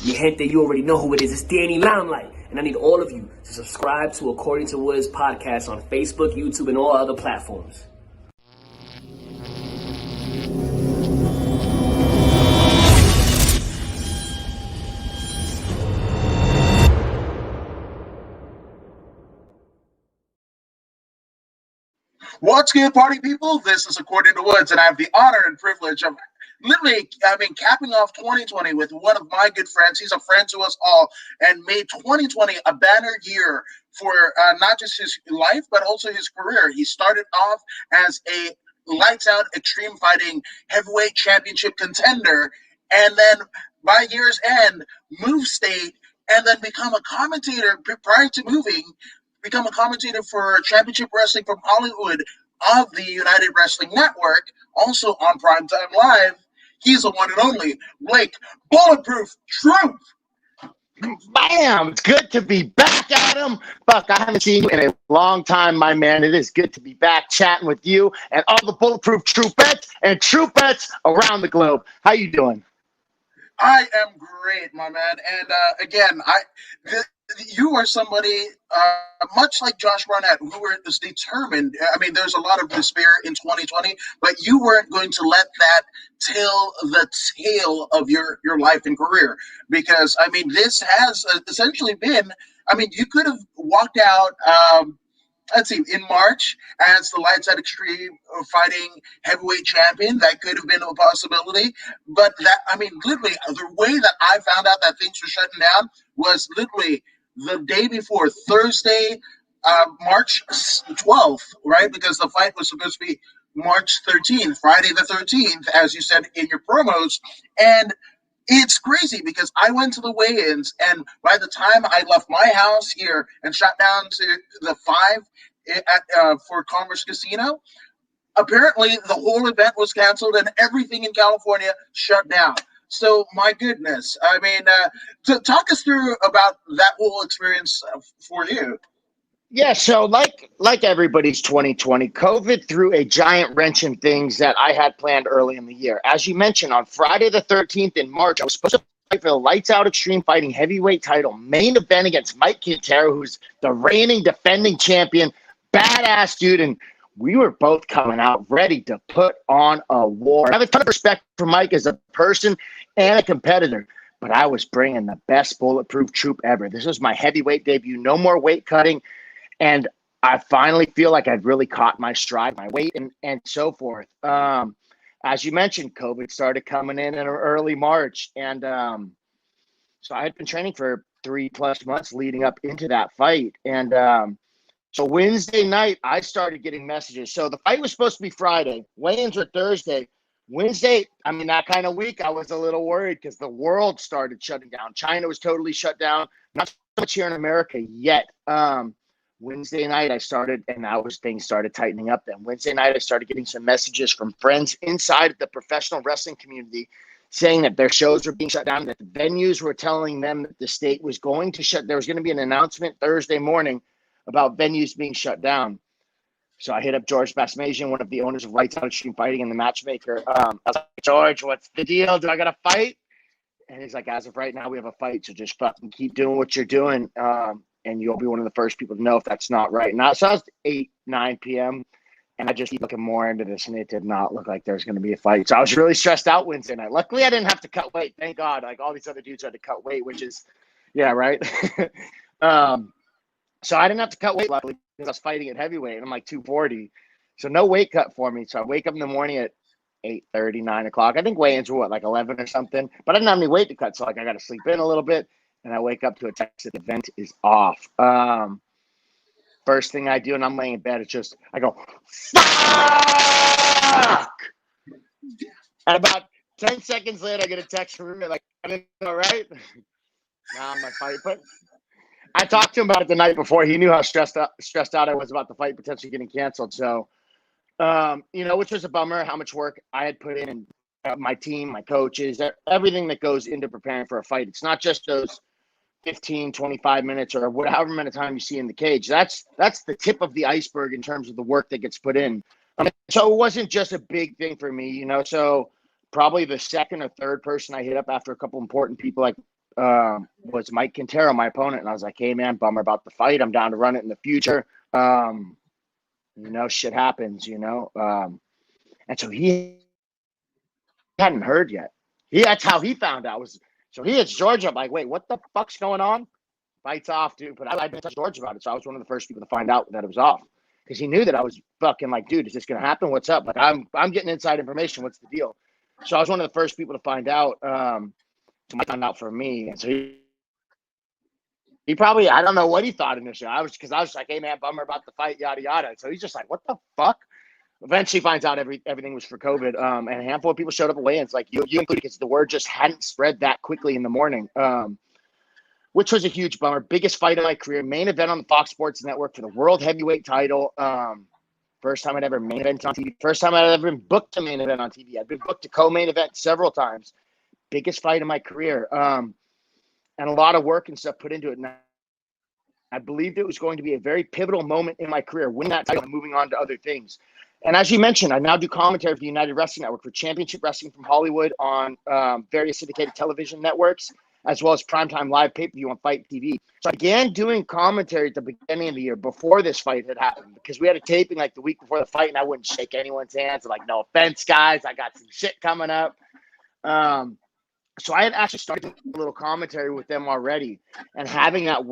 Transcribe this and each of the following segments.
Mi gente, you already know who it is. It's Danny Limelight. And I need all of you to subscribe to According to Woods podcast on Facebook, YouTube, and all other platforms. What's good, party people? This is According to Woods, and I have the honor and privilege of capping off 2020 with one of my good friends. He's a friend to us all and made 2020 a banner year for not just his life, but also his career. He started off as a lights-out extreme fighting heavyweight championship contender, and then by year's end, move state, and then become a commentator prior to moving. Become a commentator for Championship Wrestling from Hollywood of the United Wrestling Network, also on Primetime Live. He's the one and only Blake Bulletproof Truth. Bam! It's good to be back, Adam. Buck, I haven't seen you in a long time, my man. It is good to be back chatting with you and all the Bulletproof Troopettes and Troopettes around the globe. How you doing? I am great, my man. And again, you are somebody much like Josh Barnett, who was determined. I mean, there's a lot of despair in 2020, but you weren't going to let that tell the tale of your life and career. Because, I mean, this has essentially been, I mean, you could have walked out, let's see, in March as the Lights Out Extreme fighting heavyweight champion. That could have been a possibility. But that, I mean, literally, the way that I found out that things were shutting down was literally the day before, Thursday, March 12th, right? Because the fight was supposed to be March 13th, Friday the 13th, as you said in your promos. And it's crazy because I went to the weigh-ins, and by the time I left my house here and shot down to the 5 for Commerce Casino, apparently the whole event was canceled and everything in California shut down. So, my goodness, I mean, talk us through about that whole experience for you. Yeah, so like everybody's 2020, COVID threw a giant wrench in things that I had planned early in the year. As you mentioned, on Friday the 13th in March, I was supposed to fight for the Lights Out Extreme Fighting heavyweight title main event against Mike Quintero, who's the reigning defending champion, badass dude, and we were both coming out ready to put on a war. I have a ton of respect for Mike as a person and a competitor, but I was bringing the best Bulletproof troop ever. This was my heavyweight debut, no more weight cutting. And I finally feel like I've really caught my stride, my weight, and so forth. As you mentioned, COVID started coming in early March. And so I had been training for 3+ months leading up into that fight. And so Wednesday night, I started getting messages. So the fight was supposed to be Friday. Weigh-ins were Thursday. Wednesday, I mean, that kind of week, I was a little worried because the world started shutting down. China was totally shut down. Not so much here in America yet. Wednesday night I started, and things started tightening up then. Wednesday night I started getting some messages from friends inside the professional wrestling community saying that their shows were being shut down, that the venues were telling them that the state was going to shut. There was going to be an announcement Thursday morning about venues being shut down. So I hit up George Basmajian, one of the owners of Lights Out Extreme Fighting and the matchmaker. I was like, George, what's the deal? Do I got to fight? And he's like, as of right now, we have a fight, so just fucking keep doing what you're doing. And you'll be one of the first people to know if that's not right. Now, so I was 9 p.m., and I just keep looking more into this, and it did not look like there was going to be a fight. So I was really stressed out Wednesday night. Luckily, I didn't have to cut weight. Thank God. Like, all these other dudes had to cut weight, which is, yeah, right? So I didn't have to cut weight, luckily, because I was fighting at heavyweight, and I'm like 240. So no weight cut for me. So I wake up in the morning at 8:30, 9 o'clock. I think weigh-ins were, like 11 or something. But I didn't have any weight to cut, so, like, I got to sleep in a little bit. And I wake up to a text that the event is off. First thing I do, and I'm laying in bed, I go, fuck! And about 10 seconds later, I get a text from him, like, all right? Nah, I'm not fighting. But I talked to him about it the night before. He knew how stressed out I was about the fight potentially getting canceled. So, which was a bummer, how much work I had put in, and my team, my coaches, everything that goes into preparing for a fight. It's not just those 15, 25 minutes or however many time you see in the cage. That's the tip of the iceberg in terms of the work that gets put in. So it wasn't just a big thing for me, so probably the second or third person I hit up after a couple important people, like was Mike Quintero, my opponent. And I was like, hey, man, bummer about the fight. I'm down to run it in the future. Shit happens, and so he hadn't heard yet. That's how he found out. So he hits Georgia. I'm like, wait, what the fuck's going on? Fight's off, dude. But I've been touched Georgia about it, so I was one of the first people to find out that it was off because he knew that I was fucking like, dude, is this gonna happen? What's up? Like, I'm getting inside information. What's the deal? So I was one of the first people to find out. So I found out for me, and so he probably, I don't know what he thought initially. I was like, hey man, bummer about the fight, yada yada. So he's just like, what the fuck? Eventually finds out everything was for COVID. And a handful of people showed up at weigh-ins, like you included, because the word just hadn't spread that quickly in the morning. Which was a huge bummer. Biggest fight of my career. Main event on the Fox Sports Network for the world heavyweight title. First time I'd ever main event on TV. First time I'd ever been booked to main event on TV. I'd been booked to co-main event several times. Biggest fight of my career. And a lot of work and stuff put into it. And I believed it was going to be a very pivotal moment in my career, winning that title and moving on to other things. And as you mentioned, I now do commentary for the United Wrestling Network for Championship Wrestling from Hollywood on various syndicated television networks, as well as primetime live pay-per-view on Fight TV. So I began doing commentary at the beginning of the year before this fight had happened, because we had a taping like the week before the fight, and I wouldn't shake anyone's hands. I'm like, no offense, guys, I got some shit coming up. So I had actually started a little commentary with them already, and having that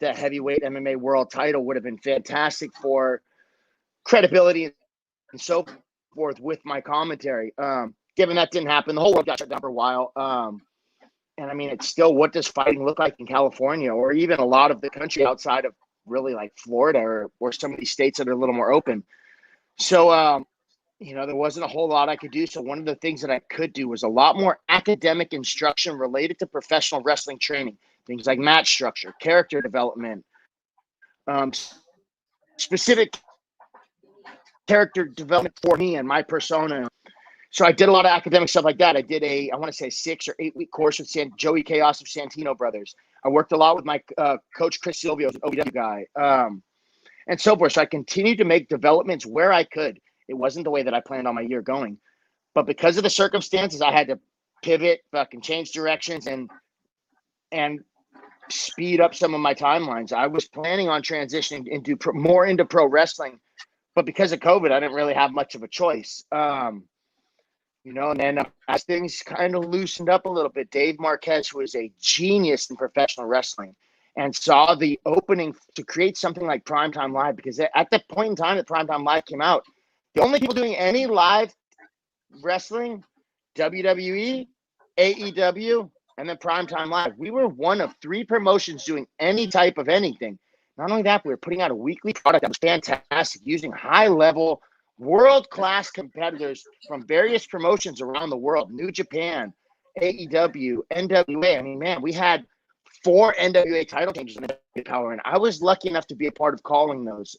heavyweight MMA world title would have been fantastic for credibility and so forth with my commentary. Given that didn't happen, the whole world got shut down for a while. And I mean, it's still, what does fighting look like in California, or even a lot of the country outside of really like Florida or some of these states that are a little more open. So, there wasn't a whole lot I could do. So one of the things that I could do was a lot more academic instruction related to professional wrestling training, things like match structure, character development, specific character development for me and my persona. So I did a lot of academic stuff like that. I did I want to say 6 or 8 week course with Joey Chaos of Santino Brothers. I worked a lot with my coach, Chris Silvio, an OVW guy, and so forth. So I continued to make developments where I could. It wasn't the way that I planned on my year going, but because of the circumstances, I had to pivot, fucking change directions, and speed up some of my timelines. I was planning on transitioning more into pro wrestling, but because of COVID, I didn't really have much of a choice. And then as things kind of loosened up a little bit, Dave Marquez was a genius in professional wrestling and saw the opening to create something like Primetime Live, because at the point in time that Primetime Live came out, the only people doing any live wrestling, WWE, AEW, and then Primetime Live. We were one of 3 promotions doing any type of anything. Not only that, we were putting out a weekly product that was fantastic, using high-level, world-class competitors from various promotions around the world, New Japan, AEW, NWA. I mean, man, we had 4 NWA title changes in the Power, and I was lucky enough to be a part of calling those.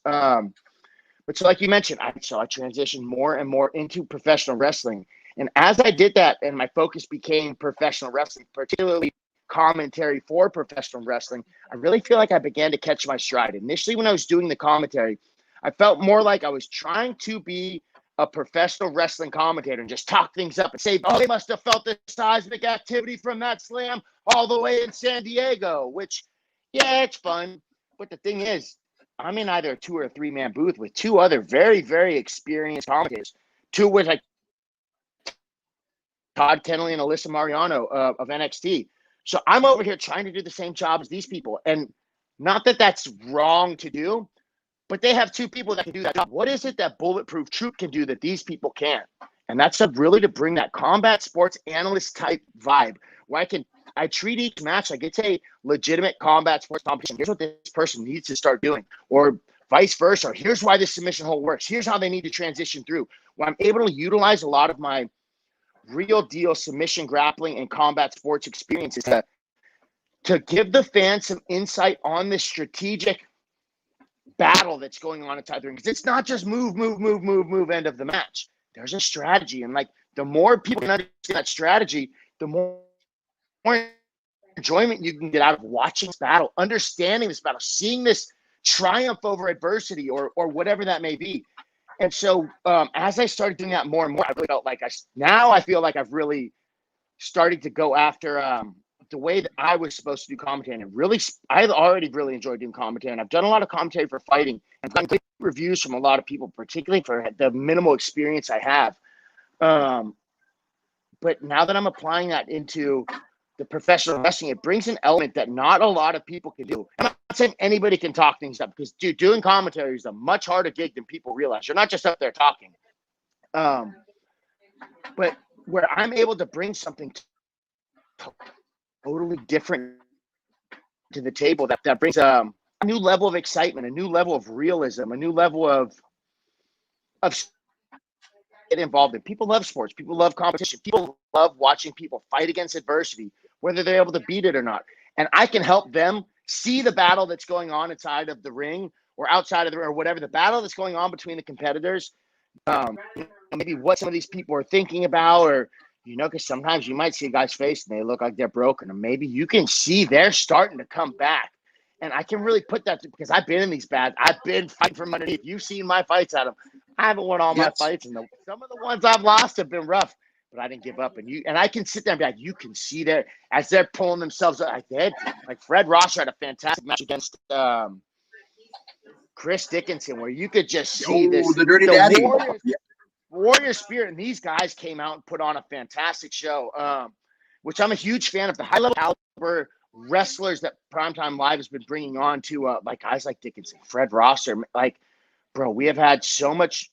But so like you mentioned, I transitioned more and more into professional wrestling. And as I did that, and my focus became professional wrestling, particularly commentary for professional wrestling, I really feel like I began to catch my stride. Initially, when I was doing the commentary, I felt more like I was trying to be a professional wrestling commentator and just talk things up and say, oh, they must have felt the seismic activity from that slam all the way in San Diego, which, yeah, it's fun. But the thing is, I'm in either a 2 or a 3-man booth with 2 other very, very experienced commentators, 2 which like Todd Kennelly and Alyssa Mariano of NXT. So I'm over here trying to do the same job as these people. And not that that's wrong to do, but they have 2 people that can do that job. What is it that Bulletproof Troop can do that these people can't? And that's really to bring that combat sports analyst type vibe where I treat each match like it's a legitimate combat sports competition. Here's what this person needs to start doing, or vice versa. Or here's why this submission hold works. Here's how they need to transition through. Where I'm able to utilize a lot of my real deal submission, grappling, and combat sports experiences to give the fans some insight on this strategic battle that's going on inside the ring. Because it's not just move, end of the match. There's a strategy. And like the more people can understand that strategy, the more enjoyment you can get out of watching this battle, understanding this battle, seeing this triumph over adversity or whatever that may be. And so as I started doing that more and more, I really felt like I feel like I've really started to go after the way that I was supposed to do commentating. Really, I already really enjoyed doing commentating. I've done a lot of commentary for fighting. I've gotten great reviews from a lot of people, particularly for the minimal experience I have. But now that I'm applying that into the professional wrestling, it brings an element that not a lot of people can do. I'm not saying anybody can talk things up, because, dude, doing commentary is a much harder gig than people realize. You're not just up there talking. But where I'm able to bring something totally different to the table that brings a new level of excitement, a new level of realism, a new level of get involved in. People love sports. People love competition. People love watching people fight against adversity, whether they're able to beat it or not. And I can help them see the battle that's going on inside of the ring or outside of the ring, or whatever, the battle that's going on between the competitors. Maybe what some of these people are thinking about, or, because sometimes you might see a guy's face and they look like they're broken, and maybe you can see they're starting to come back. And I can really put that because I've been in these I've been fighting from underneath. You've seen my fights, Adam. I haven't won all my fights, and some of the ones I've lost have been rough, but I didn't give up. And I can sit there and be like, you can see that as they're pulling themselves up. Like Fred Rosser had a fantastic match against Chris Dickinson, where you could just see the Dirty Daddy. Warrior spirit, and these guys came out and put on a fantastic show, which I'm a huge fan of. The high level caliber wrestlers that Primetime Live has been bringing on to like guys like Dickinson, Fred Rosser, like, bro, we have had so much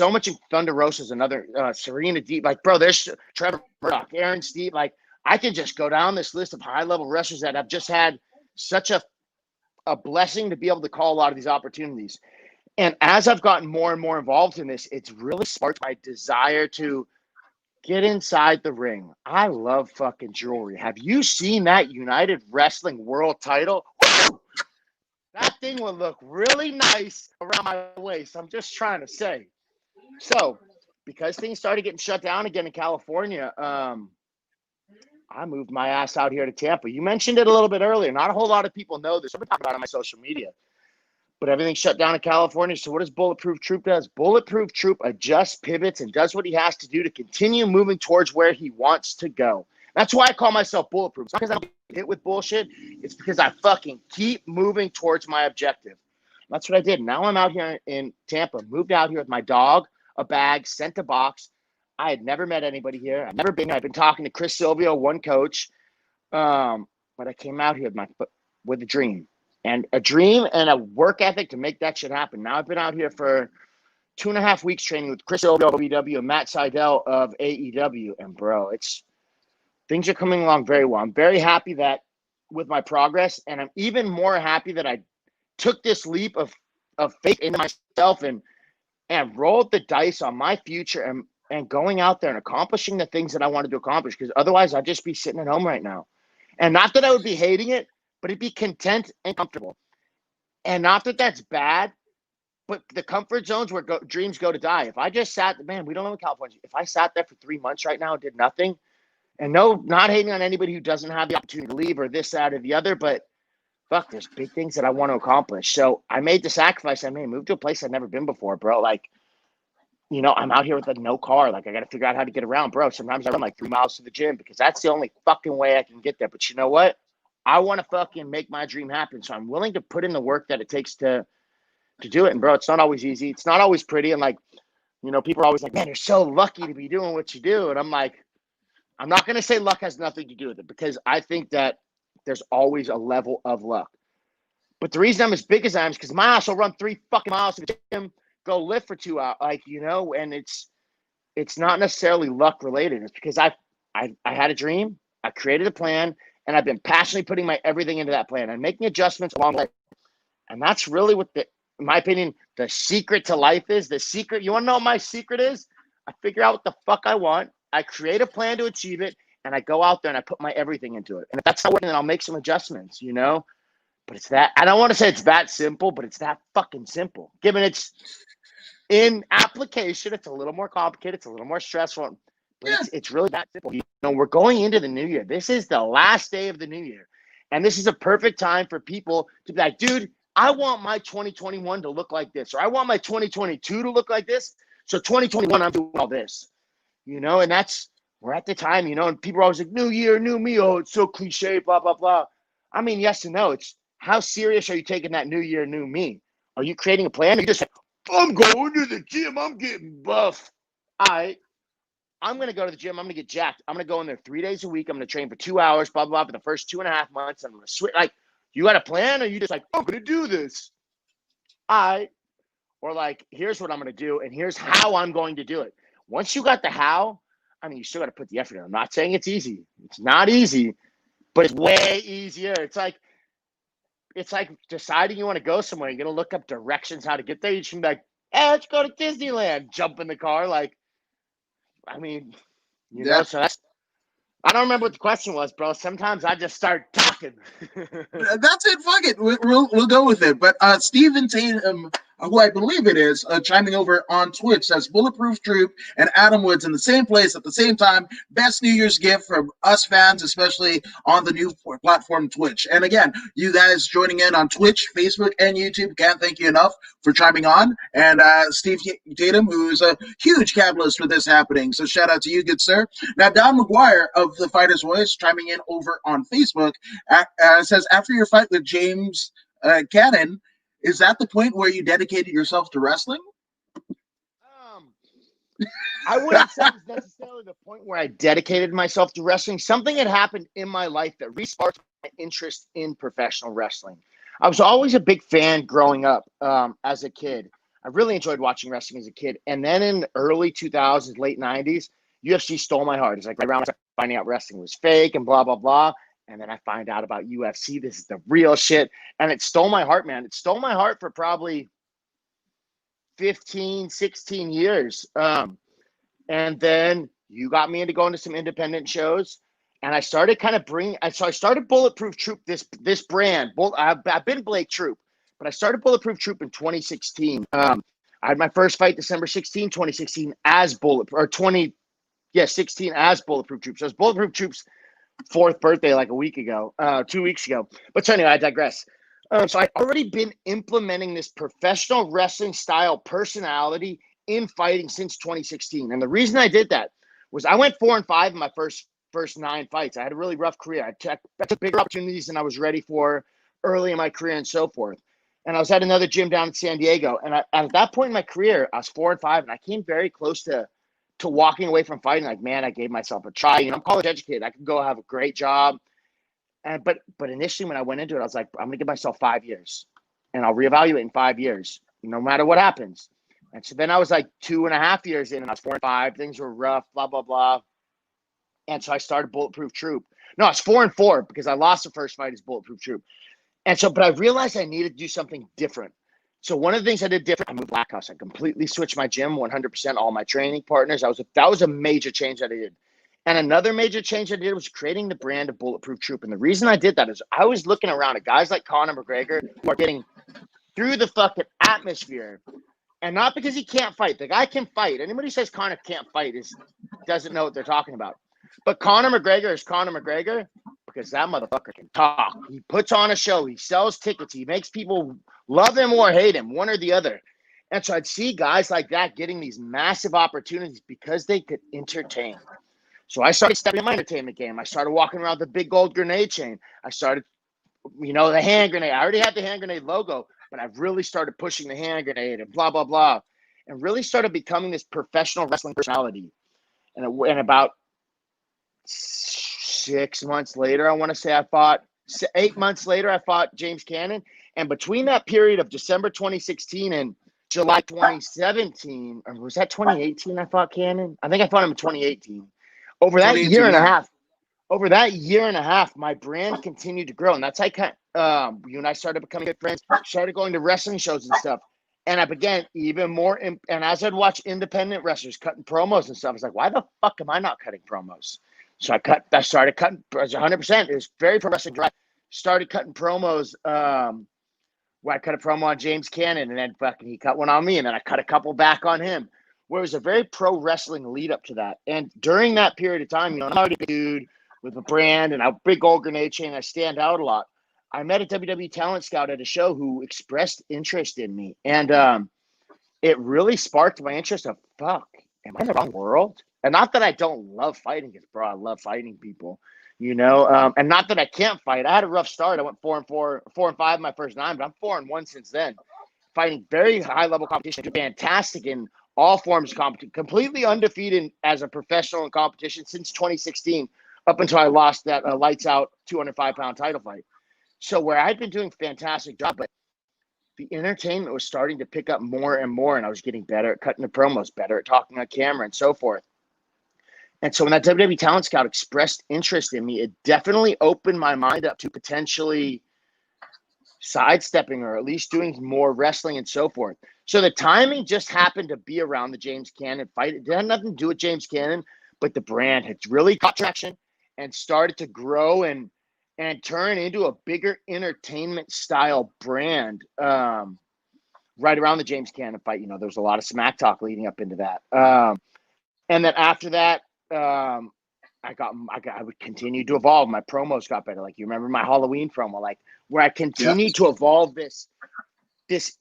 in Thunder Rosa's another Serena Deep, like, bro, there's Trevor Murdoch, Aaron Steve, like, I can just go down this list of high level wrestlers that have just had such a blessing to be able to call a lot of these opportunities. And as I've gotten more and more involved in this, it's really sparked my desire to get inside the ring. I love fucking jewelry. Have you seen that United Wrestling World title? Woo! That thing would look really nice around my waist. I'm just trying to say. So, because things started getting shut down again in California, I moved my ass out here to Tampa. You mentioned it a little bit earlier. Not a whole lot of people know this. I've been talking about it on my social media. But everything's shut down in California. So what does Bulletproof Troop does? Bulletproof Troop adjusts, pivots, and does what he has to do to continue moving towards where he wants to go. That's why I call myself Bulletproof. It's not because I don't get hit with bullshit. It's because I fucking keep moving towards my objective. That's what I did. Now I'm out here in Tampa, moved out here with my dog, a bag, sent a box. I had never met anybody here. I've been talking to Chris Silvio, one coach. But I came out here with a dream. And a dream and a work ethic to make that shit happen. Now I've been out here for 2.5 weeks training with Chris Silvio of OVW and Matt Seidel of AEW. And, bro, things are coming along very well. I'm very happy that with my progress, and I'm even more happy that I took this leap of faith into myself and rolled the dice on my future and going out there and accomplishing the things that I wanted to accomplish, because otherwise I'd just be sitting at home right now. And not that I would be hating it, but it'd be content and comfortable. And not that that's bad, but the comfort zones where dreams go to die. If I just sat, man, we don't know in California. If I sat there for 3 months right now and did nothing, and no, not hating on anybody who doesn't have the opportunity to leave or this, that, or the other, but fuck, there's big things that I want to accomplish. So I made the sacrifice. I made, moved to a place I'd never been before, bro. Like, I'm out here with no car. Like, I got to figure out how to get around, bro. Sometimes I run like 3 miles to the gym because that's the only fucking way I can get there. But you know what? I want to fucking make my dream happen. So I'm willing to put in the work that it takes to do it. And, bro, it's not always easy. It's not always pretty. And, like, people are always like, man, you're so lucky to be doing what you do. And I'm like, I'm not going to say luck has nothing to do with it, because I think that there's always a level of luck. But the reason I'm as big as I am is because my ass will run 3 fucking miles to the gym, go lift for 2 hours, and it's not necessarily luck related. It's because I had a dream, I created a plan, and I've been passionately putting my everything into that plan and making adjustments along the way. And that's really what in my opinion, the secret to life is. The secret, you want to know what my secret is? I figure out what the fuck I want, I create a plan to achieve it, and I go out there and I put my everything into it. And if that's not working, then I'll make some adjustments, But it's that, I don't want to say it's that simple, but it's that fucking simple. Given it's in application, it's a little more complicated, it's a little more stressful, but it's really that simple. We're going into the new year. This is the last day of the new year. And this is a perfect time for people to be like, dude, I want my 2021 to look like this, or I want my 2022 to look like this. So 2021, I'm doing all this, and that's Or at the time, and people are always like, new year, new me. Oh, it's so cliche, blah, blah, blah. I mean, yes and no. It's how serious are you taking that new year, new me? Are you creating a plan? Or you just like, I'm going to the gym. I'm getting buff. I'm going to go to the gym. I'm going to get jacked. I'm going to go in there 3 days a week. I'm going to train for 2 hours, blah, blah, blah, for the first 2.5 months. I'm going to switch. Like, you got a plan? Or you just like, I'm going to do this? Or like, here's what I'm going to do, and here's how I'm going to do it. Once you got the how, I mean, you still got to put the effort in. I'm not saying it's easy. It's not easy, but it's way easier. It's like deciding you want to go somewhere. You're going to look up directions how to get there. You should be like, hey, let's go to Disneyland. Jump in the car. Like, I mean, so I don't remember what the question was, bro. Sometimes I just start talking. That's it. Fuck it. We'll go with it. But Stephen Tatum, who I believe it is, chiming over on Twitch, says Bulletproof Troop and Adam Woods in the same place at the same time. Best New Year's gift from us fans, especially on the new platform Twitch. And again, you guys joining in on Twitch, Facebook, and YouTube, can't thank you enough for chiming on. And Steve Tatum, who's a huge catalyst for this happening. So shout out to you, good sir. Now, Don McGuire of the Fighter's Voice chiming in over on Facebook says, after your fight with James Cannon, is that the point where you dedicated yourself to wrestling? I wouldn't say it's necessarily the point where I dedicated myself to wrestling. Something had happened in my life that re-sparked my interest in professional wrestling. I was always a big fan growing up as a kid. I really enjoyed watching wrestling as a kid. And then in the early 2000s, late 90s, UFC stole my heart. It's like right around finding out wrestling was fake and blah, blah, blah. And then I find out about UFC. This is the real shit. And it stole my heart, man. It stole my heart for probably 15, 16 years. And then you got me into going to some independent shows. And I started kind of so I started Bulletproof Troop, this brand. I've been Blake Troop, but I started Bulletproof Troop in 2016. I had my first fight December 16, 2016 as Bulletproof, 16 as Bulletproof Troop. So it was Bulletproof Troop's 4th birthday like 2 weeks ago. But so anyway, I digress. So I've already been implementing this professional wrestling style personality in fighting since 2016. And the reason I did that was I went 4-5 in my first 9 fights. I had a really rough career. I took bigger opportunities than I was ready for early in my career and so forth. And I was at another gym down in San Diego. And at that point in my career, I was 4-5, and I came very close to walking away from fighting. Like, man, I gave myself a try. I'm college educated. I could go have a great job. But initially when I went into it, I was like, I'm going to give myself 5 years, and I'll reevaluate in 5 years, no matter what happens. And so then I was like 2.5 years in, and I was 4-5. Things were rough, blah, blah, blah. And so I started Bulletproof Troop. No, I was 4-4 because I lost the first fight as Bulletproof Troop. And so, but I realized I needed to do something different. So one of the things I did different, I moved Black House. I completely switched my gym, 100%, all my training partners. That was a major change that I did. And another major change I did was creating the brand of Bulletproof Troop. And the reason I did that is I was looking around at guys like Conor McGregor who are getting through the fucking atmosphere. And not because he can't fight. The guy can fight. Anybody who says Conor can't fight doesn't know what they're talking about. But Conor McGregor is Conor McGregor because that motherfucker can talk. He puts on a show. He sells tickets. He makes people love him or hate him, one or the other. And so I'd see guys like that getting these massive opportunities because they could entertain. So I started stepping in my entertainment game. I started walking around the big gold grenade chain. I started, the hand grenade. I already had the hand grenade logo, but I've really started pushing the hand grenade and blah, blah, blah, and really started becoming this professional wrestling personality. And about 6 months later, I want to say 8 months later, I fought James Cannon. And between that period of December 2016 and July 2017, or was that 2018 I fought Cannon? I think I fought him in 2018. Over that year and a half, my brand continued to grow. And that's like you and I started becoming good friends, started going to wrestling shows and stuff. And I began even more. And as I'd watch independent wrestlers cutting promos and stuff, I was like, why the fuck am I not cutting promos? So I started cutting 100%. It was very pro wrestling drive. Started cutting promos where I cut a promo on James Cannon, and then fucking he cut one on me, and then I cut a couple back on him. Where it was a very pro wrestling lead up to that. And during that period of time, I'm already a dude with a brand and a big gold grenade chain. I stand out a lot. I met a WWE talent scout at a show who expressed interest in me. And it really sparked my interest of, fuck, am I in the wrong world? And not that I don't love fighting, because bro, I love fighting people, and not that I can't fight. I had a rough start. I went 4-4, 4-5 my first 9, but I'm 4-1 since then. Fighting very high level competition, fantastic in all forms of competition, completely undefeated as a professional in competition since 2016, up until I lost that lights out 205-pound title fight. So where I'd been doing a fantastic job, but the entertainment was starting to pick up more and more, and I was getting better at cutting the promos, better at talking on camera, and so forth. And so when that WWE Talent Scout expressed interest in me, it definitely opened my mind up to potentially sidestepping or at least doing more wrestling and so forth. So the timing just happened to be around the James Cannon fight. It had nothing to do with James Cannon, but the brand had really caught traction and started to grow and turn into a bigger entertainment style brand right around the James Cannon fight. There's a lot of smack talk leading up into that. And then after that, I would continue to evolve. My promos got better. Like, you remember my Halloween promo, like where I continued to evolve this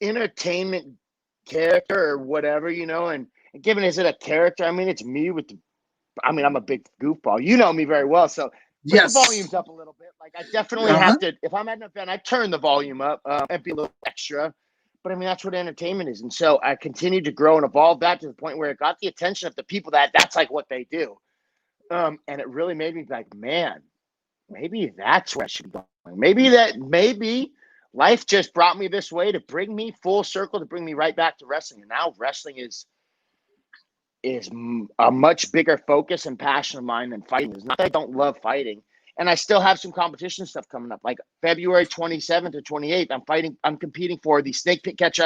entertainment character or whatever, and given is it a character? I mean, it's me I'm a big goofball. You know me very well. So put the volumes up a little bit. Like, I definitely have to, if I'm at an event, I turn the volume up and be a little extra. But I mean, that's what entertainment is. And so I continued to grow and evolve that to the point where it got the attention of the people that's like what they do. And it really made me like, man, maybe that's where I should be going. Maybe life just brought me this way to bring me full circle, to bring me right back to wrestling. And now wrestling is a much bigger focus and passion of mine than fighting. It's not that I don't love fighting. And I still have some competition stuff coming up. Like February 27th to 28th, I'm competing for the Snake Pit Catch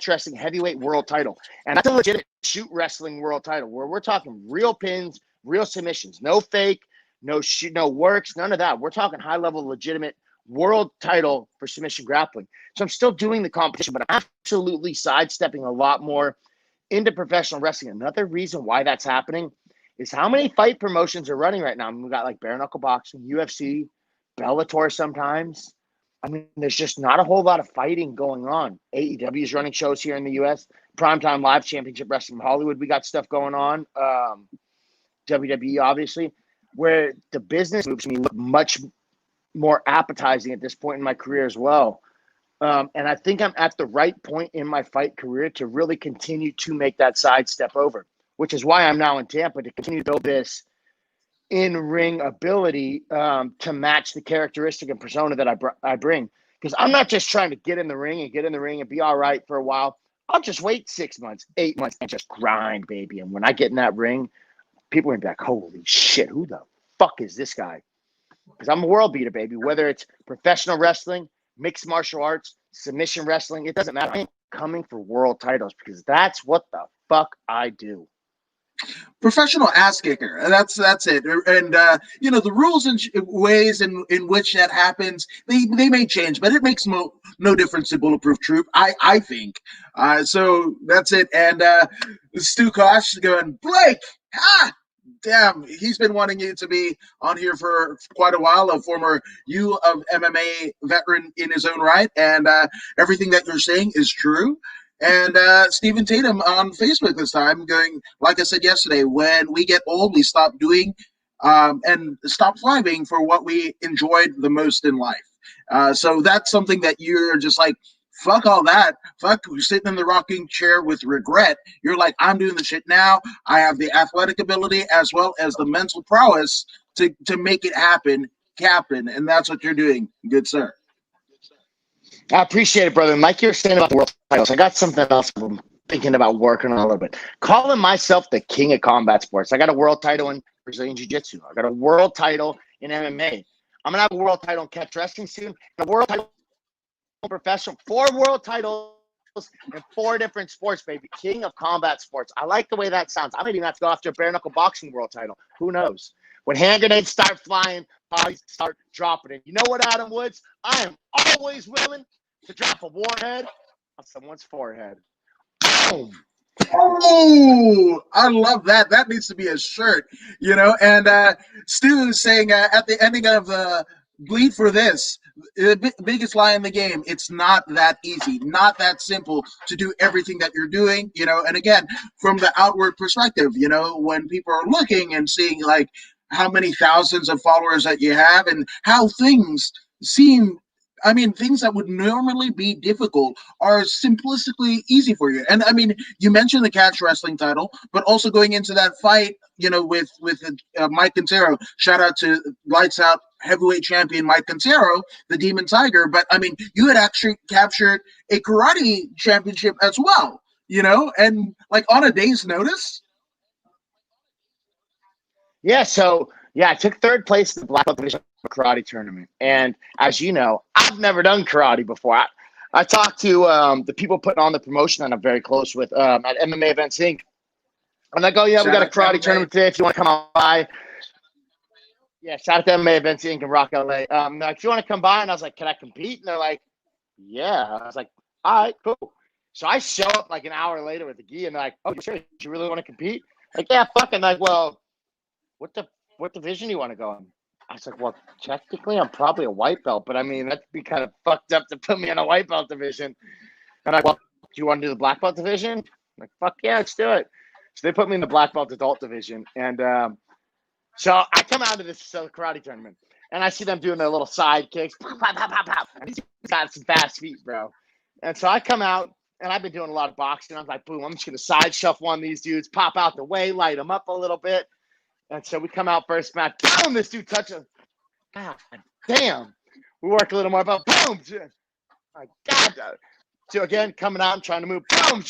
Wrestling Heavyweight World Title. And that's a legit shoot wrestling world title where we're talking real pins, real submissions, no fake, no works, none of that. We're talking high level, legitimate world title for submission grappling. So I'm still doing the competition, but I'm absolutely sidestepping a lot more into professional wrestling. Another reason why that's happening is how many fight promotions are running right now. I mean, we got like bare knuckle boxing, UFC, Bellator sometimes. I mean, there's just not a whole lot of fighting going on. AEW is running shows here in the U.S. Primetime Live Championship Wrestling from Hollywood, we got stuff going on. WWE, obviously, where the business moves me look much more appetizing at this point in my career as well. And I think I'm at the right point in my fight career to really continue to make that sidestep over, which is why I'm now in Tampa to continue to build this in-ring ability to match the characteristic and persona that I bring. Because I'm not just trying to get in the ring and be all right for a while. I'll just wait 6 months, 8 months, and just grind, baby. And when I get in that ring, people are going to be like, holy shit, who the fuck is this guy? Because I'm a world beater, baby. Whether it's professional wrestling, mixed martial arts, submission wrestling, it doesn't matter. I'm coming for world titles because that's what the fuck I do. Professional ass kicker. That's it. And the rules and ways in which that happens, they may change, but it makes no difference to Bulletproof Troop, I think. So that's it. And Stu Kosh going, Blake, damn, he's been wanting you to be on here for quite a while, a former U of MMA veteran in his own right, and everything that you're saying is true. And Stephen Tatum on Facebook this time going, like I said yesterday, when we get old, we stop doing and stop thriving for what we enjoyed the most in life. So that's something that you're just like, fuck all that. Fuck sitting in the rocking chair with regret. You're like, I'm doing the shit now. I have the athletic ability as well as the mental prowess to make it happen, Captain. And that's what you're doing. Good, sir. I appreciate it, brother. Like you're saying about the world titles, I got something else I'm thinking about working on a little bit. Calling myself the king of combat sports. I got a world title in Brazilian Jiu-Jitsu. I got a world title in MMA. I'm going to have a world title in catch wrestling soon. A world title in professional. 4 world titles in 4 different sports, baby. King of combat sports. I like the way that sounds. I might even have to go after a bare knuckle boxing world title. Who knows? When hand grenades start flying, bodies start dropping it. You know what, Adam Woods? I am always willing to drop a warhead on someone's forehead. Boom. Oh, I love that. That needs to be a shirt, And Stu is saying at the ending of Bleed for This, the biggest lie in the game. It's not that easy, not that simple to do everything that you're doing, and again, from the outward perspective, when people are looking and seeing like how many thousands of followers that you have and how things seem, I mean, things that would normally be difficult are simplistically easy for you. And I mean, you mentioned the catch wrestling title, but also going into that fight, with Mike Quintero. Shout out to Lights Out heavyweight champion Mike Quintero, the Demon Tiger. But I mean, you had actually captured a karate championship as well, and like on a day's notice. Yeah, so I took third place in the black belt division of a karate tournament, and as you know, I've never done karate before. I talked to the people putting on the promotion that I'm very close with at MMA Events Inc. I'm like, oh yeah, we got a karate tournament today. If you want to come on by, yeah, shout out to MMA Events Inc. in Rock LA. Like, if you want to come by, and I was like, can I compete? And they're like, yeah. I was like, all right, cool. So I show up like an hour later with the gi, and they're like, oh, sure, you really want to compete? Like, yeah, fucking. Like, well, what division do you want to go in? I was like, well, technically I'm probably a white belt, but I mean, that'd be kind of fucked up to put me in a white belt division. And I'm like, well, do you want to do the black belt division? I'm like, fuck yeah, let's do it. So they put me in the black belt adult division. And so I come out of this karate tournament, and I see them doing their little side kicks. Pop, pop, pop, pop, pop. And these got some fast feet, bro. And so I come out, and I've been doing a lot of boxing. I'm like, boom, I'm just going to side shuffle one of these dudes, pop out the way, light them up a little bit. And so we come out first match. Boom! This dude touches. God damn. We work a little more, but boom! My God. So again, coming out and trying to move. Boom!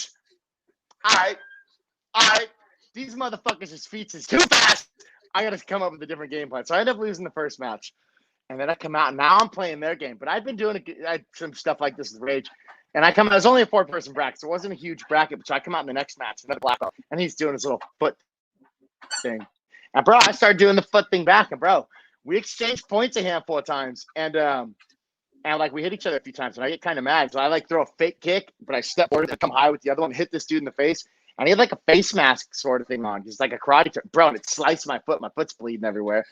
All right. These motherfuckers' feet is too fast. I got to come up with a different game plan. So I end up losing the first match. And then I come out, and now I'm playing their game. But I've been doing some stuff like this with Rage. And I come out, it was only a 4-person bracket, so it wasn't a huge bracket. But so I come out in the next match, another black belt, and he's doing his little foot thing. And bro, I started doing the foot thing back, and bro, we exchanged points a handful of times, and like we hit each other a few times, and I get kind of mad, so I like throw a fake kick, but I step forward and come high with the other one, hit this dude in the face, and he had like a face mask sort of thing on, just like a karate bro, and it sliced my foot's bleeding everywhere,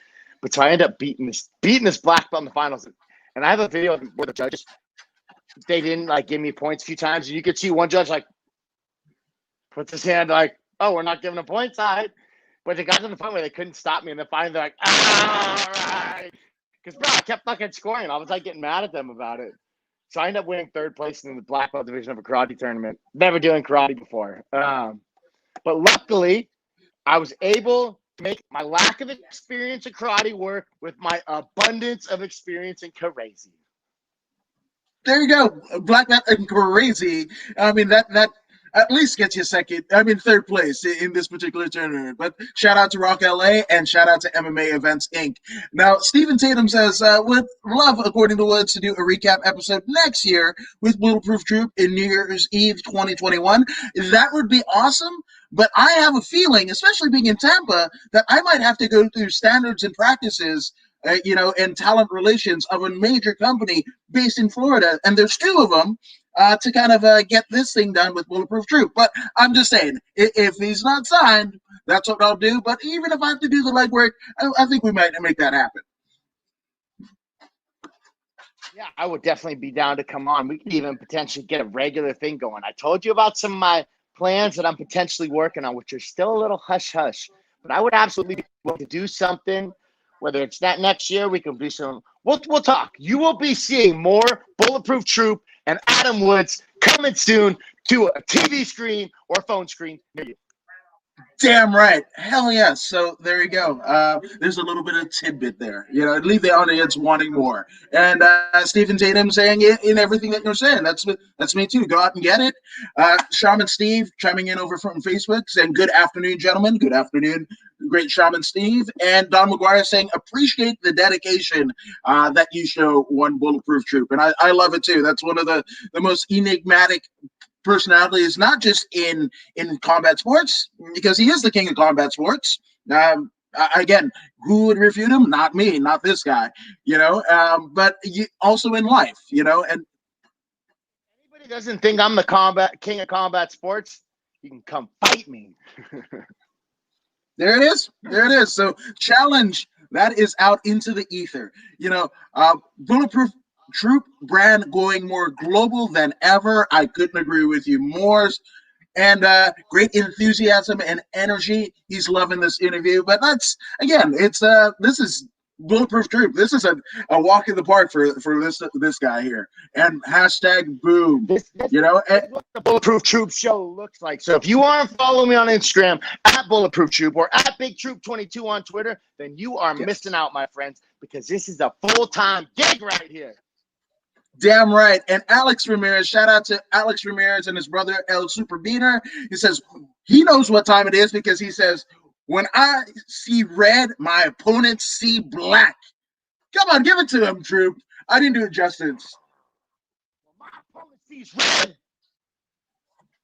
but so I end up beating this black belt in the finals, and I have a video where the judges, they didn't like give me points a few times, and you could see one judge like puts his hand like, oh, we're not giving him points, all right. But they got to the point where they couldn't stop me, and then finally they're like, all right. Because, bro, I kept fucking scoring. I was like getting mad at them about it. So I ended up winning third place in the black belt division of a karate tournament. Never doing karate before. But luckily, I was able to make my lack of experience in karate work with my abundance of experience in karate. There you go. Black belt and crazy. I mean, that at least gets you third place in this particular tournament. But shout out to Rock LA and shout out to MMA Events Inc. Now, Stephen Tatum says, would love, according to Woods, to do a recap episode next year with Bulletproof Troop in New Year's Eve 2021. That would be awesome. But I have a feeling, especially being in Tampa, that I might have to go through standards and practices and talent relations of a major company based in Florida. And there's two of them to kind of get this thing done with Bulletproof Troop. But I'm just saying, if he's not signed, that's what I'll do. But even if I have to do the legwork, I think we might make that happen. Yeah, I would definitely be down to come on. We could even potentially get a regular thing going. I told you about some of my plans that I'm potentially working on, which are still a little hush-hush. But I would absolutely be willing to do something. Whether it's that next year, we can do some. We'll talk. You will be seeing more Bulletproof Troop and Adam Woods coming soon to a TV screen or phone screen near you. Damn right. Hell yes. So there you go. There's a little bit of tidbit there. Leave the audience wanting more. And Stephen Tatum saying it in everything that you're saying. That's me too. Go out and get it. Shaman Steve chiming in over from Facebook saying, good afternoon, gentlemen. Good afternoon, great Shaman Steve. And Don McGuire saying, appreciate the dedication that you show one Bulletproof Troop. And I love it too. That's one of the most enigmatic personality is not just in combat sports, because he is the king of combat sports. Again, who would refute him? Not me, not this guy, but also in life, and anybody doesn't think I'm the king of combat sports, you can come fight me. There it is. So challenge that is out into the ether. Bulletproof Troop brand going more global than ever. I couldn't agree with you more. And great enthusiasm and energy. He's loving this interview. But that's again, it's this is Bulletproof Troop. This is a walk in the park for this guy here. And hashtag boom. This You know, is what the Bulletproof Troop show looks like. So if you want to follow me on Instagram at Bulletproof Troop or at Big Troop 22 on Twitter, then you are missing out, my friends, because this is a full-time gig right here. damn right. And Alex Ramirez, shout out to Alex Ramirez and his brother El Super Beaner. He says he knows what time it is because he says, when I see red, my opponents see black. Come on, give it to him, Troop. I didn't do it justice. My opponent sees red.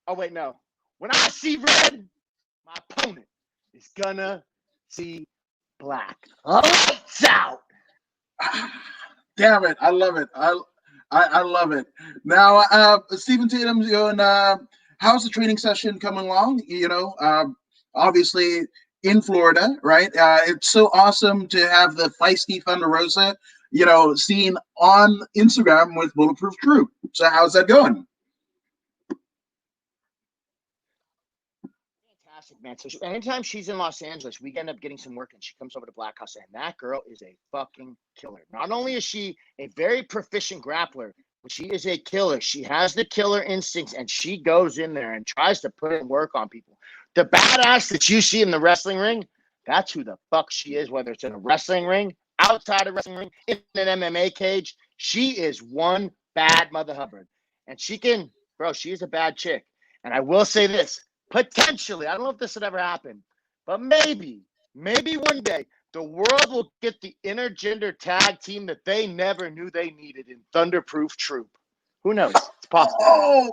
Oh, wait, no. When I see red, my opponent is gonna see black. Lights out. Damn it. I love it. I love it. Now, Stephen Tatum's going, how's the training session coming along? You know, obviously in Florida, right? It's so awesome to have the feisty Thunder Rosa, you know, seen on Instagram with Bulletproof Troop. So how's that going? Fantastic, man. So anytime she's in Los Angeles, we end up getting some work, and she comes over to Black House, and that girl is a fucking killer. Not only is she a very proficient grappler, but she is a killer. She has the killer instincts, and she goes in there and tries to put in work on people. The badass that you see in the wrestling ring, that's who the fuck she is, whether it's in a wrestling ring, outside a wrestling ring, in an MMA cage. She is one bad mother hubbard. And she can, bro, she is a bad chick. And I will say this, potentially, I don't know if this would ever happen, but maybe one day, the world will get the intergender tag team that they never knew they needed in Thunderproof Troop. Who knows? It's possible. Oh,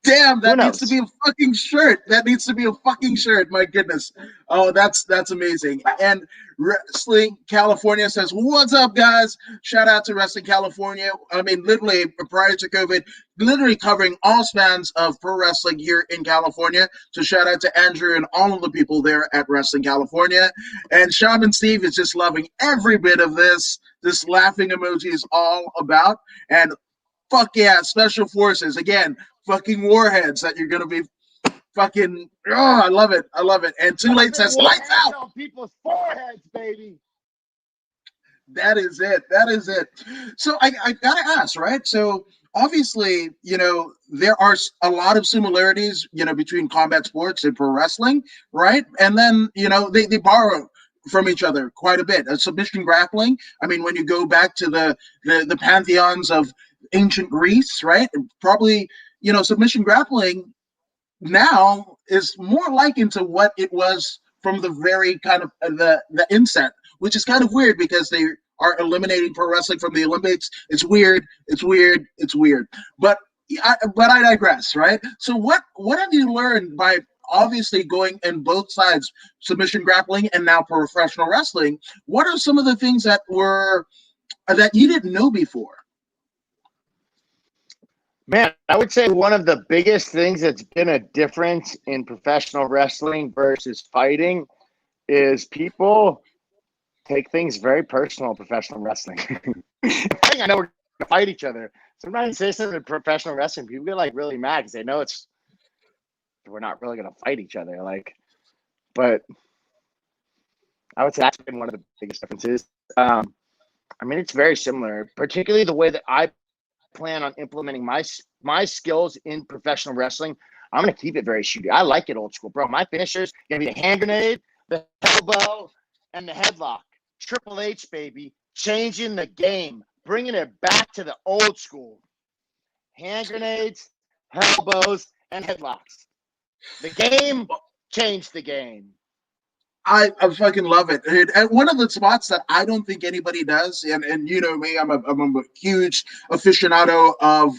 damn, that needs to be a fucking shirt. That needs to be a fucking shirt. My goodness. Oh, that's amazing. And Wrestling California says, what's up, guys? Shout out to Wrestling California. I mean, literally, prior to COVID, literally covering all spans of pro wrestling here in California. So shout out to Andrew and all of the people there at Wrestling California. And Shaman Steve is just loving every bit of this. This laughing emoji is all about. And fuck yeah, Special Forces. Again, fucking warheads that you're going to be fucking, oh, I love it. I love it. And Too Late says, lights out. On people's foreheads, baby. That is it. That is it. So I got to ask, right? So obviously, you know, there are a lot of similarities, you know, between combat sports and pro wrestling, right? And then, you know, they borrow from each other quite a bit. Submission grappling, I mean, when you go back to the pantheons of ancient Greece, right? Probably, you know, submission grappling now is more likened to what it was from the very kind of the inset, which is kind of weird because they are eliminating pro wrestling from the Olympics. It's weird. It's weird. It's weird. But I digress, right? So what have you learned by obviously going in both sides, submission grappling and now professional wrestling? What are some of the things that you didn't know before? Man, I would say one of the biggest things that's been a difference in professional wrestling versus fighting is people take things very personal in professional wrestling. I know we're going to fight each other. Sometimes say something in professional wrestling, people get like really mad because they know we're not really going to fight each other. Like, but I would say that's been one of the biggest differences. I mean, it's very similar, particularly the way that I plan on implementing my skills in professional wrestling. I'm going to keep it very shooty. I like it old school, bro. My finishers going to be the hand grenade, the elbow, and the headlock. Triple H, baby, changing the game, bringing it back to the old school. Hand grenades, elbows, and headlocks. The game changed the game. I fucking love it. And one of the spots that I don't think anybody does, and you know me, I'm a huge aficionado of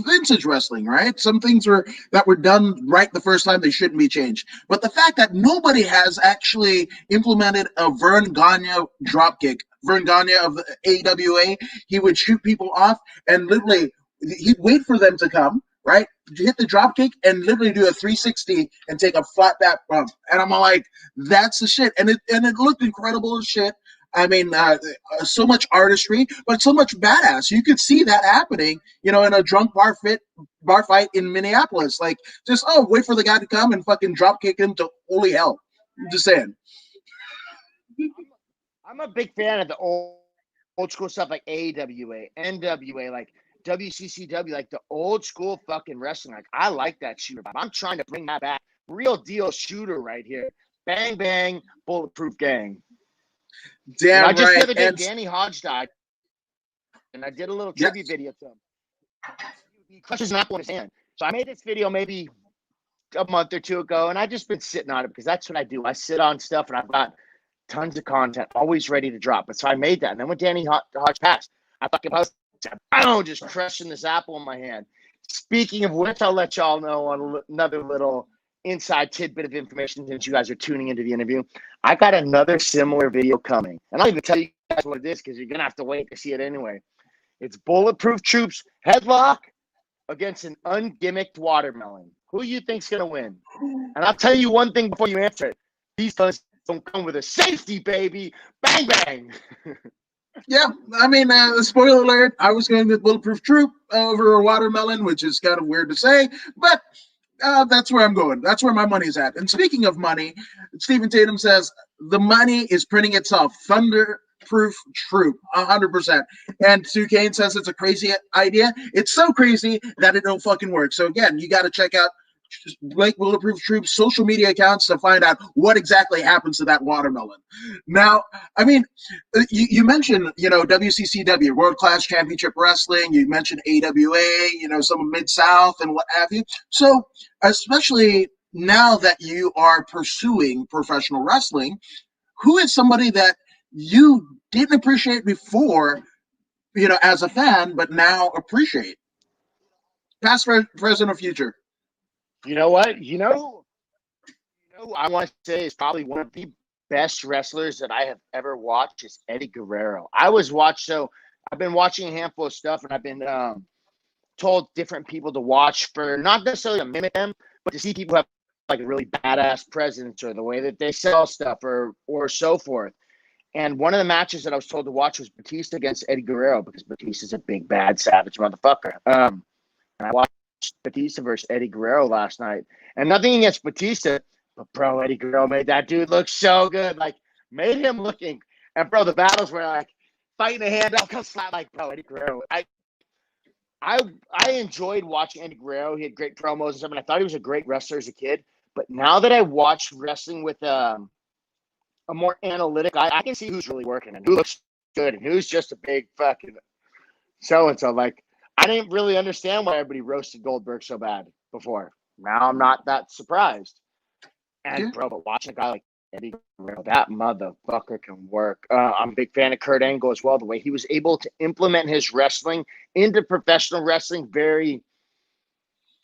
vintage wrestling, right? Some things that were done right the first time, they shouldn't be changed. But the fact that nobody has actually implemented a Vern Gagne dropkick. Vern Gagne of the AWA, he would shoot people off and literally he'd wait for them to come, right? Hit the drop kick and literally do a 360 and take a flat back bump. And I'm like, that's the shit. And it looked incredible as shit. I mean, so much artistry, but so much badass. You could see that happening, in a drunk bar fight in Minneapolis. Like, just wait for the guy to come and fucking drop kick him to holy hell. I'm just saying. I'm a big fan of the old school stuff like AWA, NWA, like WCCW, like the old school fucking wrestling. Like, I like that shooter vibe. I'm trying to bring that back. Real deal shooter right here. Bang, bang, Bulletproof gang. Damn I just right. the other day, Danny Hodge died, and I did a little tribute video to him. He crushes an apple in his hand. So I made this video maybe a month or two ago, and I've just been sitting on it because that's what I do. I sit on stuff, and I've got tons of content always ready to drop. But so I made that. And then when Danny Hodge passed, I fucking posted, just crushing this apple in my hand. Speaking of which, I'll let y'all know on another little inside tidbit of information since you guys are tuning into the interview. I got another similar video coming. And I'll even tell you guys what it is because you're going to have to wait to see it anyway. It's Bulletproof Troops headlock against an ungimmicked watermelon. Who you think's going to win? And I'll tell you one thing before you answer it. These fellas don't come with a safety, baby. Bang, bang. Yeah, I mean, spoiler alert, I was going with Bulletproof Troop over a watermelon, which is kind of weird to say, but that's where I'm going. That's where my money's at. And speaking of money, Stephen Tatum says the money is printing itself. Thunderproof Troop, 100%. And Sue Kane says it's a crazy idea. It's so crazy that it don't fucking work. So again, you got to check out Blake Bulletproof Troop's social media accounts to find out what exactly happens to that watermelon. Now, I mean, you mentioned, WCCW, World Class Championship Wrestling. You mentioned AWA, some of Mid-South and what have you. So, especially now that you are pursuing professional wrestling, who is somebody that you didn't appreciate before, as a fan, but now appreciate? Past, present, or future? You know what? I want to say is probably one of the best wrestlers that I have ever watched is Eddie Guerrero. I've been watching a handful of stuff, and I've been told different people to watch for not necessarily to mimic them, but to see people have like a really badass presence or the way that they sell stuff or so forth. And one of the matches that I was told to watch was Batista against Eddie Guerrero because Batista's a big, bad, savage motherfucker. And I watched Batista versus Eddie Guerrero last night. And nothing against Batista, but bro, Eddie Guerrero made that dude look so good. Like, made him looking. And bro, the battles were like fighting a hand up, come slap like bro, Eddie Guerrero. I enjoyed watching Eddie Guerrero. He had great promos and stuff, and I thought he was a great wrestler as a kid. But now that I watch wrestling with a more analytic eye, I can see who's really working and who looks good and who's just a big fucking so-and-so. Like, I didn't really understand why everybody roasted Goldberg so bad before. Now I'm not that surprised. And bro, but watching a guy like Eddie Guerrero, that motherfucker can work. I'm a big fan of Kurt Angle as well. The way he was able to implement his wrestling into professional wrestling very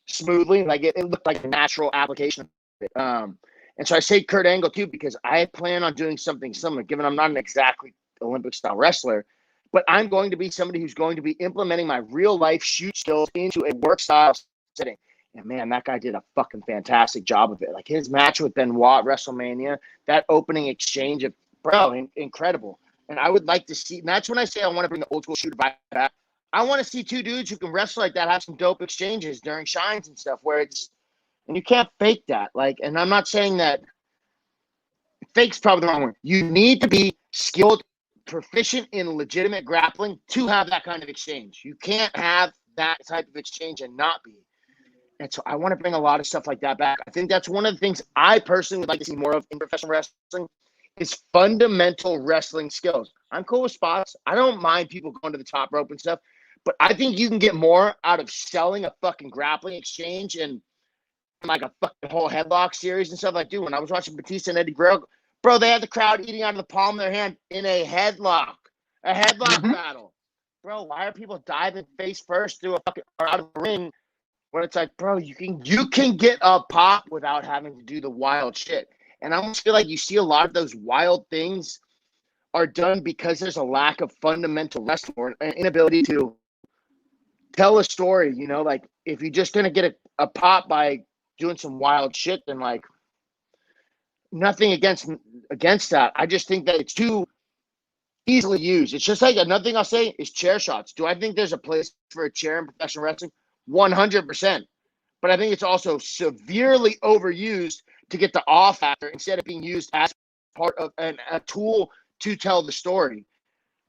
smoothly. Like it looked like a natural application of it. And so I say Kurt Angle too, because I plan on doing something similar, given I'm not an exactly Olympic style wrestler. But I'm going to be somebody who's going to be implementing my real life shoot skills into a work style setting. And man, that guy did a fucking fantastic job of it. Like his match with Benoit at WrestleMania, that opening exchange of incredible. And I would like to see, and that's when I say I want to bring the old school shooter back. I want to see two dudes who can wrestle like that have some dope exchanges during shines and stuff where it's, and you can't fake that. Like, and I'm not saying that fake's probably the wrong word. You need to be skilled, proficient in legitimate grappling to have that kind of exchange. You can't have that type of exchange and not be. And so I want to bring a lot of stuff like that back. I think that's one of the things I personally would like to see more of in professional wrestling is fundamental wrestling skills. I'm cool with spots. I don't mind people going to the top rope and stuff, but I think you can get more out of selling a fucking grappling exchange and like a fucking whole headlock series and stuff. Like, dude, when I was watching Batista and Eddie Guerrero, bro, they had the crowd eating out of the palm of their hand in a headlock battle. Bro, why are people diving face first through a fucking or out of the ring when it's like, bro, you can get a pop without having to do the wild shit. And I almost feel like you see a lot of those wild things are done because there's a lack of fundamental wrestling or an inability to tell a story, you know, like if you're just going to get a pop by doing some wild shit, then like nothing against that. I just think that it's too easily used. It's just like another thing I'll say is chair shots. Do I think there's a place for a chair in professional wrestling? 100%. But I think it's also severely overused to get the awe factor instead of being used as part of a tool to tell the story.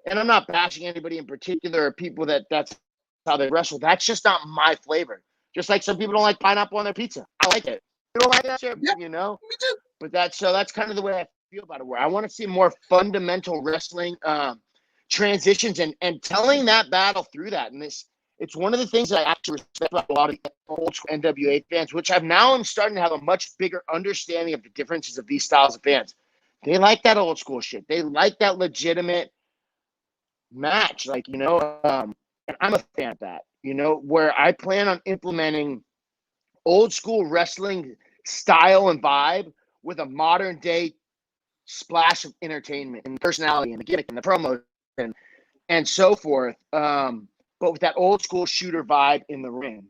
And I'm not bashing anybody in particular or people that's how they wrestle. That's just not my flavor. Just like some people don't like pineapple on their pizza. I like it. You don't like that shit, Yeah, you know? me too. But that's kind of the way I feel about it, where I want to see more fundamental wrestling transitions and telling that battle through that. And it's one of the things that I actually respect about a lot of old school NWA fans, which I'm starting to have a much bigger understanding of the differences of these styles of fans. They like that old school shit. They like that legitimate match, like, you know, and I'm a fan of that, you know, where I plan on implementing old school wrestling style and vibe with a modern day splash of entertainment and personality and the gimmick and the promo and so forth. But with that old school shooter vibe in the ring.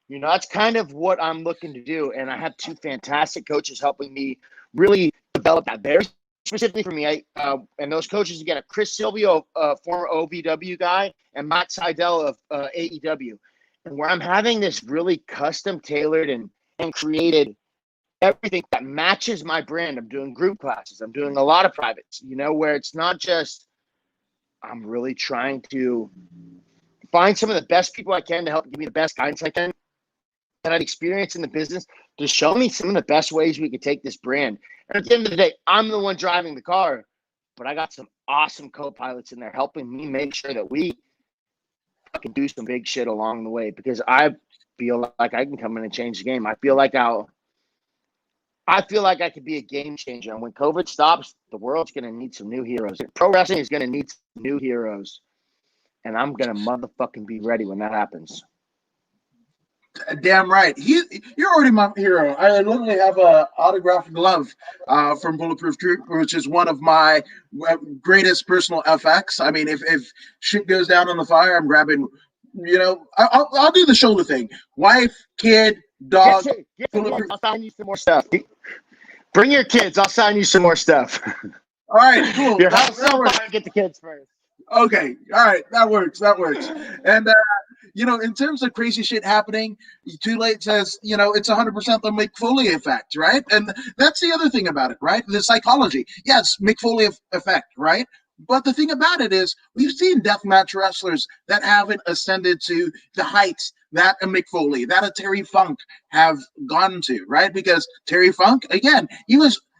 You know, that's kind of what I'm looking to do. And I have two fantastic coaches helping me really develop that. Very specifically for me, and those coaches, again, are Chris Silvio, former OVW guy, and Matt Seidel of AEW. And where I'm having this really custom tailored and created everything that matches my brand. I'm doing group classes. I'm doing a lot of privates, you know, where it's not just, I'm really trying to find some of the best people I can to help give me the best guidance I can that I've experienced in the business to show me some of the best ways we could take this brand. And at the end of the day, I'm the one driving the car, but I got some awesome co-pilots in there helping me make sure that we fucking do some big shit along the way, because I feel like I can come in and change the game. I feel like I could be a game changer. And when COVID stops, the world's going to need some new heroes. Pro wrestling is going to need some new heroes. And I'm going to motherfucking be ready when that happens. Damn right. You're already my hero. I literally have a autographed glove from Bulletproof, which is one of my greatest personal FX. I mean, if shit goes down on the fire, I'm grabbing, you know, I'll do the shoulder thing. Wife, kid, dog. Get I'll sign you some more stuff. Bring your kids. I'll sign you some more stuff. All right, cool. Your house so far, get the kids first. Okay. All right. That works. And, you know, in terms of crazy shit happening, Too Late says, you know, it's 100% the Mick Foley effect, right? And that's the other thing about it, right? The psychology. Yes, Mick Foley effect, right? But the thing about it is, we've seen deathmatch wrestlers that haven't ascended to the heights that a Mick Foley, that a Terry Funk have gone to, right? Because Terry Funk, again,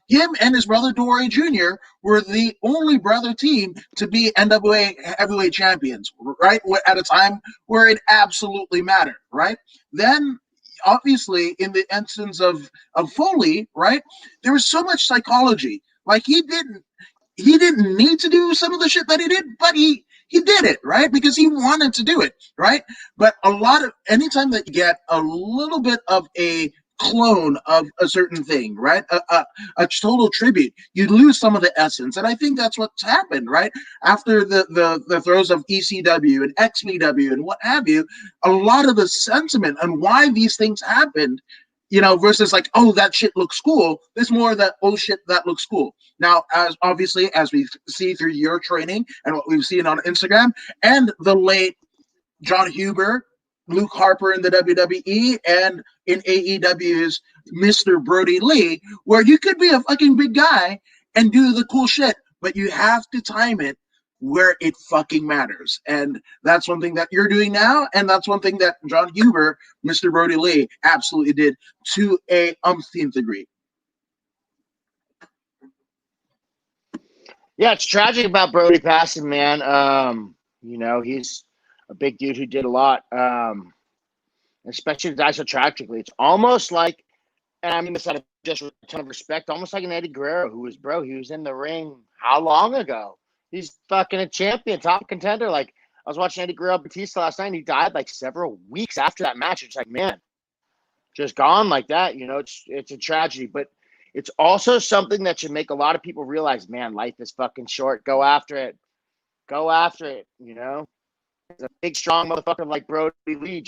him and his brother Dory Jr. were the only brother team to be NWA heavyweight champions, right? At a time where it absolutely mattered, right? Then, obviously, in the instance of Foley, right, there was so much psychology. Like, he didn't need to do some of the shit that he did, but he did it, right? Because he wanted to do it, right? But anytime that you get a little bit of a clone of a certain thing, right? A total tribute, you lose some of the essence. And I think that's what's happened, right? After the throes of ECW and XPW and what have you, a lot of the sentiment and why these things happened, you know, versus like, oh, that shit looks cool. There's more of that, oh shit, that looks cool. Now, as we see through your training and what we've seen on Instagram, and the late John Huber, Luke Harper in the WWE, and in AEW's Mr. Brody Lee, where you could be a fucking big guy and do the cool shit, but you have to time it where it fucking matters. And that's one thing that you're doing now, and that's one thing that John Huber, Mr. Brody Lee, absolutely did to a umpteenth degree. Yeah, it's tragic about Brody passing, man. You know, he's a big dude who did a lot, especially to die so tragically. It's almost like, and I mean this out of just a ton of respect, almost like an Eddie Guerrero, he was in the ring how long ago? He's fucking a champion, top contender. Like, I was watching Eddie Guerrero Batista last night, and he died like several weeks after that match. It's like, man, just gone like that. You know, it's a tragedy, but it's also something that should make a lot of people realize, man, life is fucking short. Go after it. You know, it's a big, strong motherfucker like Brody Lee.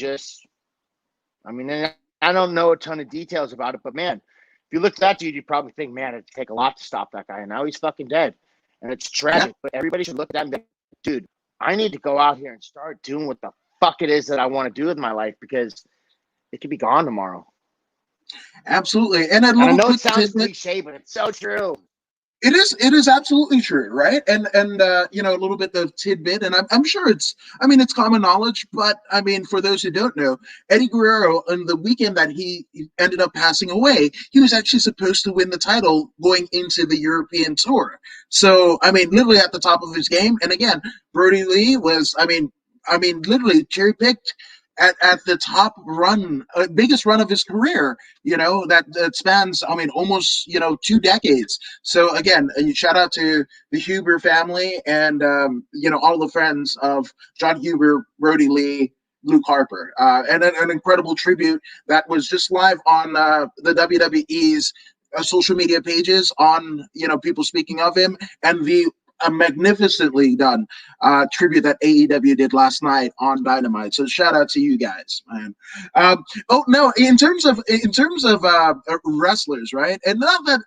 I mean, and I don't know a ton of details about it, but man, if you look at that dude, you probably think, man, it'd take a lot to stop that guy. And now he's fucking dead. And it's tragic, but everybody should look at that and be like, dude, I need to go out here and start doing what the fuck it is that I want to do with my life, because it could be gone tomorrow. Absolutely. And a And I little know it quick sounds tidbit. cliche, but it's so true. It is absolutely true, right? And you know, a little bit of tidbit, and I'm sure it's common knowledge, but I mean, for those who don't know, Eddie Guerrero, on the weekend that he ended up passing away, he was actually supposed to win the title going into the European tour. So I mean, literally at the top of his game. And again, Brody Lee was, literally cherry picked at the top run, biggest run of his career, you know, that spans, almost, 2 decades. So again, shout out to the Huber family and, all the friends of John Huber, Brody Lee, Luke Harper, and an incredible tribute that was just live on the WWE's social media pages, on, people speaking of him, and the a magnificently done tribute that AEW did last night on Dynamite. So shout out to you guys, man. Oh no, in terms of wrestlers, right? And not that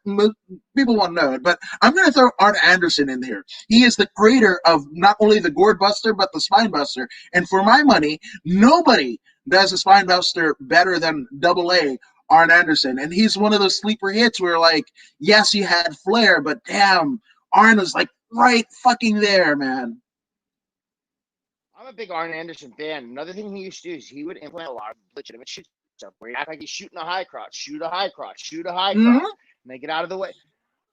people won't know it, but I'm going to throw Arn Anderson in here. He is the creator of not only the Gourd Buster but the Spine Buster. And for my money, nobody does a Spine Buster better than Double A Arn Anderson. And he's one of those sleeper hits where, like, yes, he had flair, but damn, Arn is like right fucking there, man. I'm a big Arn Anderson fan. Another thing he used to do is he would implement a lot of legitimate shit stuff where he act like he's shooting a high crotch, shoot a high crotch, shoot a high crotch, make it out of the way.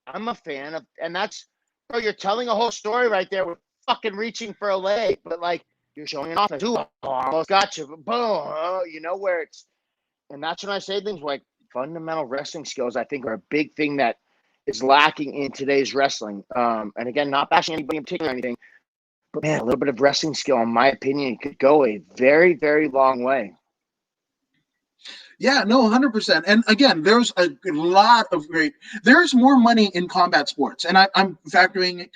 I'm a fan of, and that's, bro, you're telling a whole story right there with fucking reaching for a leg, but like you're showing an offense. Ooh, almost got you, boom, you know, where it's, and that's when I say things like fundamental wrestling skills, I think, are a big thing that is lacking in today's wrestling. And again, not bashing anybody in particular or anything, but man, a little bit of wrestling skill, in my opinion, could go a very, very long way. Yeah, no, 100%. And again, there's a lot of there's more money in combat sports. And I'm factoring,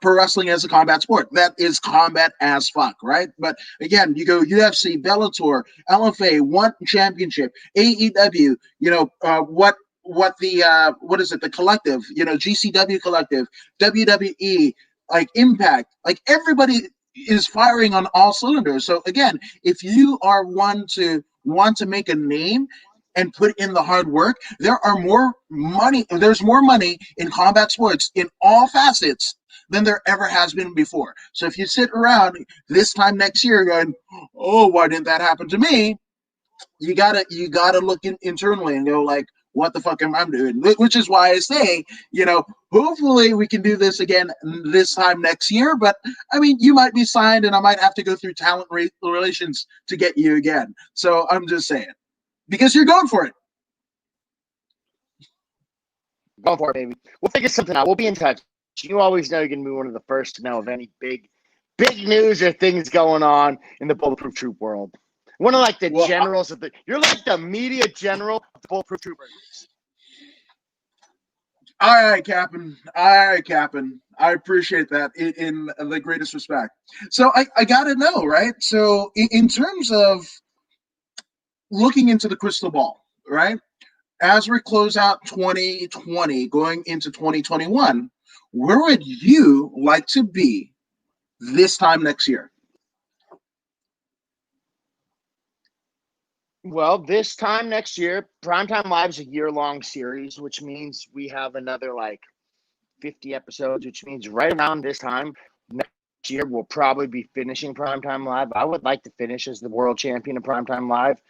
pro wrestling as a combat sport. That is combat as fuck, right? But again, you go UFC, Bellator, LFA, One Championship, AEW, what is it? The Collective, GCW Collective, WWE, like Impact, like everybody is firing on all cylinders. So again, if you are want to make a name and put in the hard work, there's more money in combat sports in all facets than there ever has been before. So if you sit around this time next year going, oh, why didn't that happen to me? You gotta look internally and go, like, what the fuck am I doing? Which is why I say, hopefully we can do this again this time next year. But I mean, you might be signed and I might have to go through talent relations to get you again. So I'm just saying, because you're going for it. Go for it, baby. We'll figure something out. We'll be in touch. You always know you're going to be one of the first to know of any big news or things going on in the Bulletproof Troop world. One of like the generals of you're like the media general of the Bulletproof Troopers. All right, Captain. I appreciate that in the greatest respect. So I got to know, right? So in terms of looking into the crystal ball, right? As we close out 2020, going into 2021, where would you like to be this time next year? Well, this time next year, Primetime Live is a year-long series, which means we have another like 50 episodes, which means right around this time next year, we'll probably be finishing Primetime Live. I would like to finish as the world champion of Primetime Live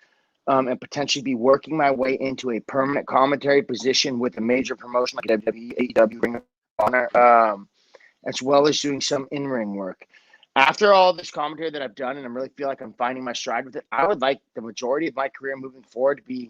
and potentially be working my way into a permanent commentary position with a major promotion like WWE, AEW, Ring of Honor, as well as doing some in-ring work. After all this commentary that I've done, and I really feel like I'm finding my stride with it, I would like the majority of my career moving forward to be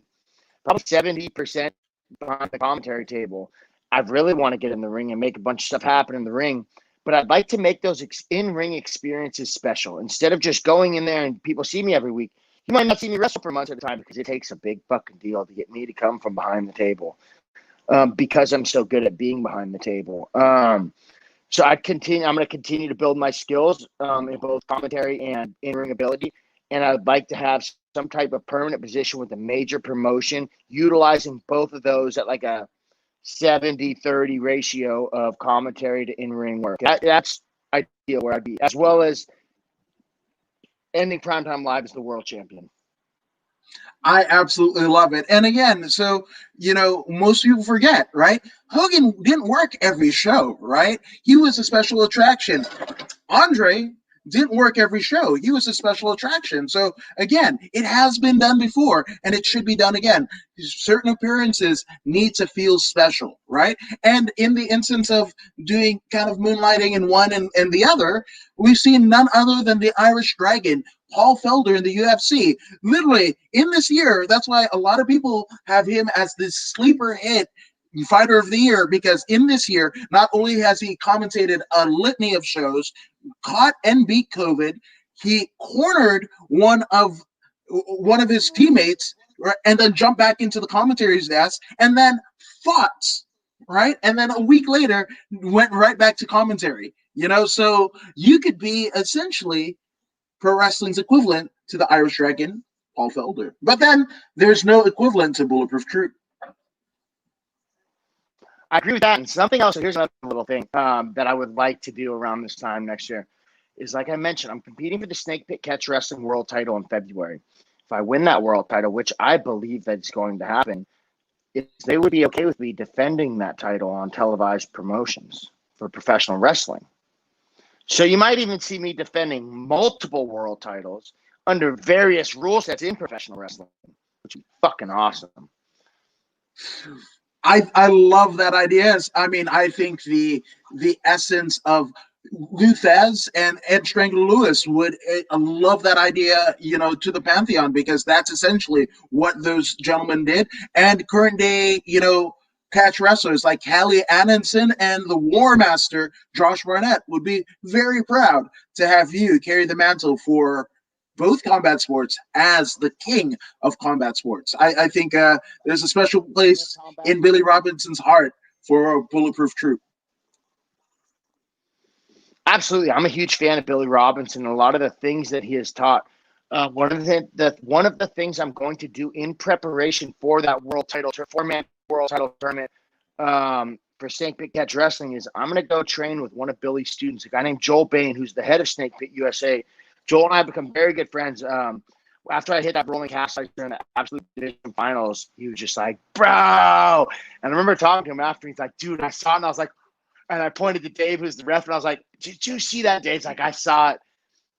probably 70% behind the commentary table. I really want to get in the ring and make a bunch of stuff happen in the ring, but I'd like to make those in-ring experiences special. Instead of just going in there and people see me every week, you might not see me wrestle for months at a time because it takes a big fucking deal to get me to come from behind the table because I'm so good at being behind the table. So I'm going to continue to build my skills in both commentary and in-ring ability. And I'd like to have some type of permanent position with a major promotion, utilizing both of those at like a 70-30 ratio of commentary to in-ring work. That's ideal where I'd be, as well as ending Primetime Live as the world champion. I absolutely love it. And again, so, most people forget, right? Hogan didn't work every show, right? He was a special attraction. Andre didn't work every show. He was a special attraction. So again, it has been done before and it should be done again. Certain appearances need to feel special, right? And in the instance of doing kind of moonlighting in one and the other, we've seen none other than the Irish Dragon, Paul Felder in the UFC. Literally, in this year, that's why a lot of people have him as this sleeper hit fighter of the year, because in this year, not only has he commentated a litany of shows, caught and beat COVID, he cornered one of his teammates, right, and then jumped back into the commentary's desk and then fought, right? And then a week later went right back to commentary. So you could be essentially pro wrestling's equivalent to the Irish Dragon, Paul Felder. But then there's no equivalent to Bulletproof Troop. I agree with that. And something else, here's another little thing that I would like to do around this time next year is, like I mentioned, I'm competing for the Snake Pit Catch Wrestling World title in February. If I win that world title, which I believe that's going to happen, they would be okay with me defending that title on televised promotions for professional wrestling. So you might even see me defending multiple world titles under various rule sets in professional wrestling, which would be fucking awesome. I love that idea. I mean, I think the essence of Lou Thesz and Ed Strangler Lewis would love that idea, to the pantheon, because that's essentially what those gentlemen did. And current day, catch wrestlers like Hallie Anenson and the War Master Josh Barnett would be very proud to have you carry the mantle for both combat sports as the king of combat sports. I think there's a special place in Billy Robinson's heart for Bulletproof Troop. Absolutely. I'm a huge fan of Billy Robinson and a lot of the things that he has taught. One of the things I'm going to do in preparation for that four-man world title tournament for Snake Pit Catch Wrestling is I'm going to go train with one of Billy's students, a guy named Joel Bain, who's the head of Snake Pit USA. Joel and I have become very good friends. After I hit that rolling cast in the Absolute Division Finals, he was just like, bro. And I remember talking to him after. He's like, dude, I saw it. And I was like, and I pointed to Dave, who's the ref, and I was like, did you see that? Dave's like, I saw it.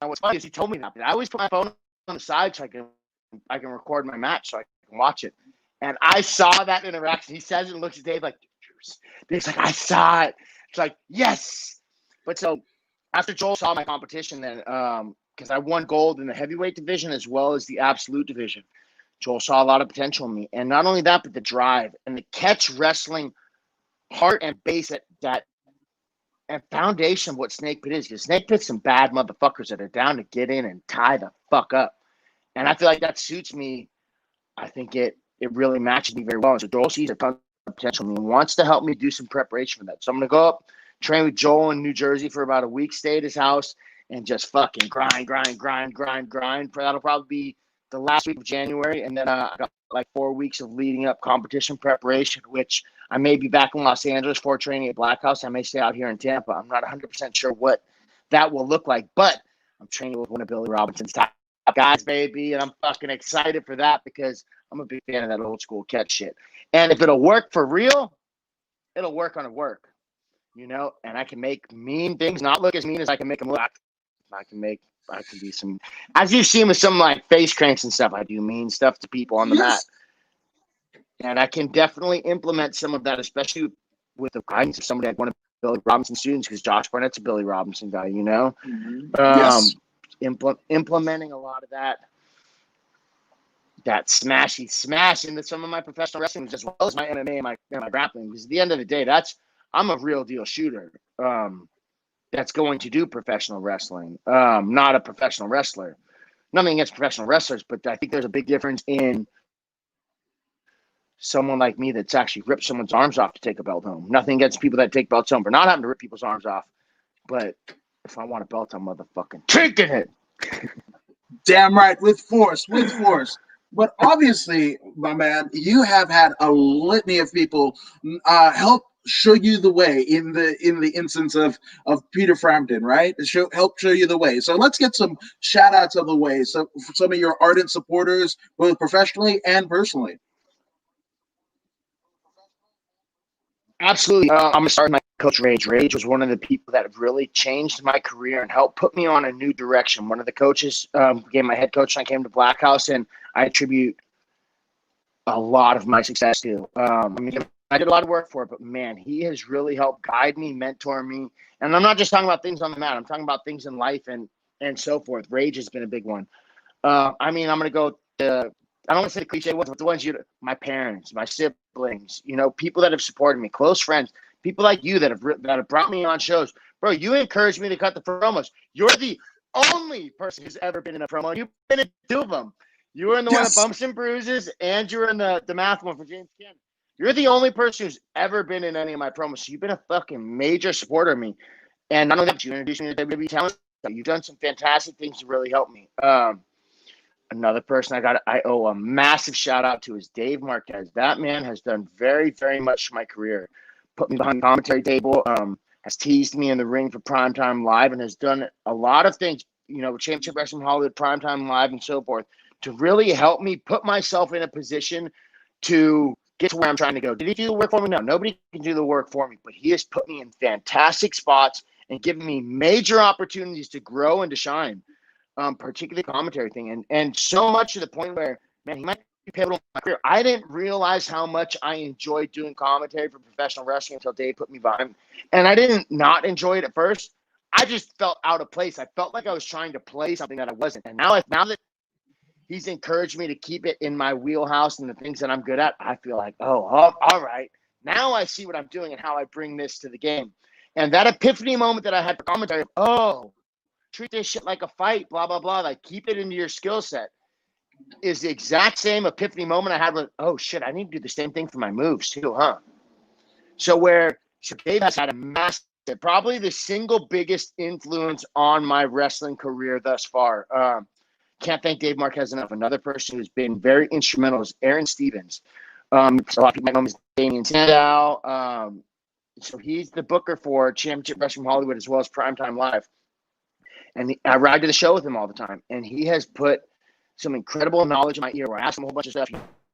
And what's funny is he told me that. But I always put my phone on the side so I can record my match so I can watch it. And I saw that interaction. He says it and looks at Dave like, Dave's like, I saw it. It's like, yes. But so after Joel saw my competition, then because I won gold in the heavyweight division as well as the absolute division, Joel saw a lot of potential in me. And not only that, but the drive and the catch wrestling heart and base that and foundation of what Snake Pit is. Because Snake Pit's some bad motherfuckers that are down to get in and tie the fuck up. And I feel like that suits me. I think it really matches me very well. And so Joel sees a ton of potential in me and wants to help me do some preparation for that. So I'm going to go up, train with Joel in New Jersey for about a week, stay at his house, and just fucking grind. That'll probably be the last week of January. And then I got like 4 weeks of leading up competition preparation, which I may be back in Los Angeles for training at Black House. I may stay out here in Tampa. I'm not 100% sure what that will look like, but I'm training with one of Billy Robinson's top guys, baby, and I'm fucking excited for that because I'm a big fan of that old school catch shit. And if it'll work for real, it'll work on a work, and I can make mean things not look as mean as I can make them look. I can do some, as you've seen with some like face cranks and stuff, I do mean stuff to people on the mat. And I can definitely implement some of that, especially with the guidance of somebody like one of Billy Robinson's students, because Josh Barnett's a Billy Robinson guy, Mm-hmm. Yes. Implementing a lot of that smashy smash into some of my professional wrestling as well as my MMA and my grappling. Because at the end of the day, I'm a real deal shooter. That's going to do professional wrestling, not a professional wrestler. Nothing against professional wrestlers, but I think there's a big difference in someone like me that's actually ripped someone's arms off to take a belt home. Nothing against people that take belts home for not having to rip people's arms off. But if I want a belt, I'm motherfucking taking it. Damn right, with force. But obviously, my man, you have had a litany of people help show you the way in the instance of Peter Frampton, right? Help show you the way. So let's get some shout outs of the way. So for some of your ardent supporters, both professionally and personally. Absolutely. I'm gonna start with my coach Rage. Rage was one of the people that have really changed my career and helped put me on a new direction. One of the coaches became my head coach when I came to Black House, and I attribute a lot of my success to. I did a lot of work for it, but man, he has really helped guide me, mentor me. And I'm not just talking about things on the mat. I'm talking about things in life and so forth. Rage has been a big one. I'm going to go to, I don't want to say the cliche ones, but the ones my parents, my siblings, people that have supported me, close friends, people like you that have brought me on shows. Bro, you encouraged me to cut the promos. You're the only person who's ever been in a promo. You've been in 2 of them. You were in the one of Bumps and Bruises, and you were in the math one for James Cannon. You're the only person who's ever been in any of my promos. So you've been a fucking major supporter of me. And not only that, you introduced me to WWE talent. You've done some fantastic things to really help me. Another person I owe a massive shout out to is Dave Marquez. That man has done very, very much for my career. Put me behind the commentary table, has teased me in the ring for Primetime Live, and has done a lot of things, Championship Wrestling Hollywood, Primetime Live, and so forth, to really help me put myself in a position to get to where I'm trying to go. Did he do the work for me? No, nobody can do the work for me, but he has put me in fantastic spots and given me major opportunities to grow and to shine, particularly the commentary thing. And so much to the point where, man, he might be pivotal in my career. I didn't realize how much I enjoyed doing commentary for professional wrestling until Dave put me behind. And I didn't not enjoy it at first. I just felt out of place. I felt like I was trying to play something that I wasn't. And now that he's encouraged me to keep it in my wheelhouse and the things that I'm good at, I feel like, all right. Now I see what I'm doing and how I bring this to the game. And that epiphany moment that I had for commentary, treat this shit like a fight, blah, blah, blah, like keep it into your skill set, is the exact same epiphany moment I had with, oh shit, I need to do the same thing for my moves too, huh? So Dave has had a massive, probably the single biggest influence on my wrestling career thus far. Can't thank Dave Marquez enough. Another person who's been very instrumental is Aaron Stevens. A lot of people might know him as Damien Sandow. So he's the booker for Championship Wrestling Hollywood as well as Primetime Live. And I ride to the show with him all the time. And he has put some incredible knowledge in my ear where I ask him a whole bunch of stuff.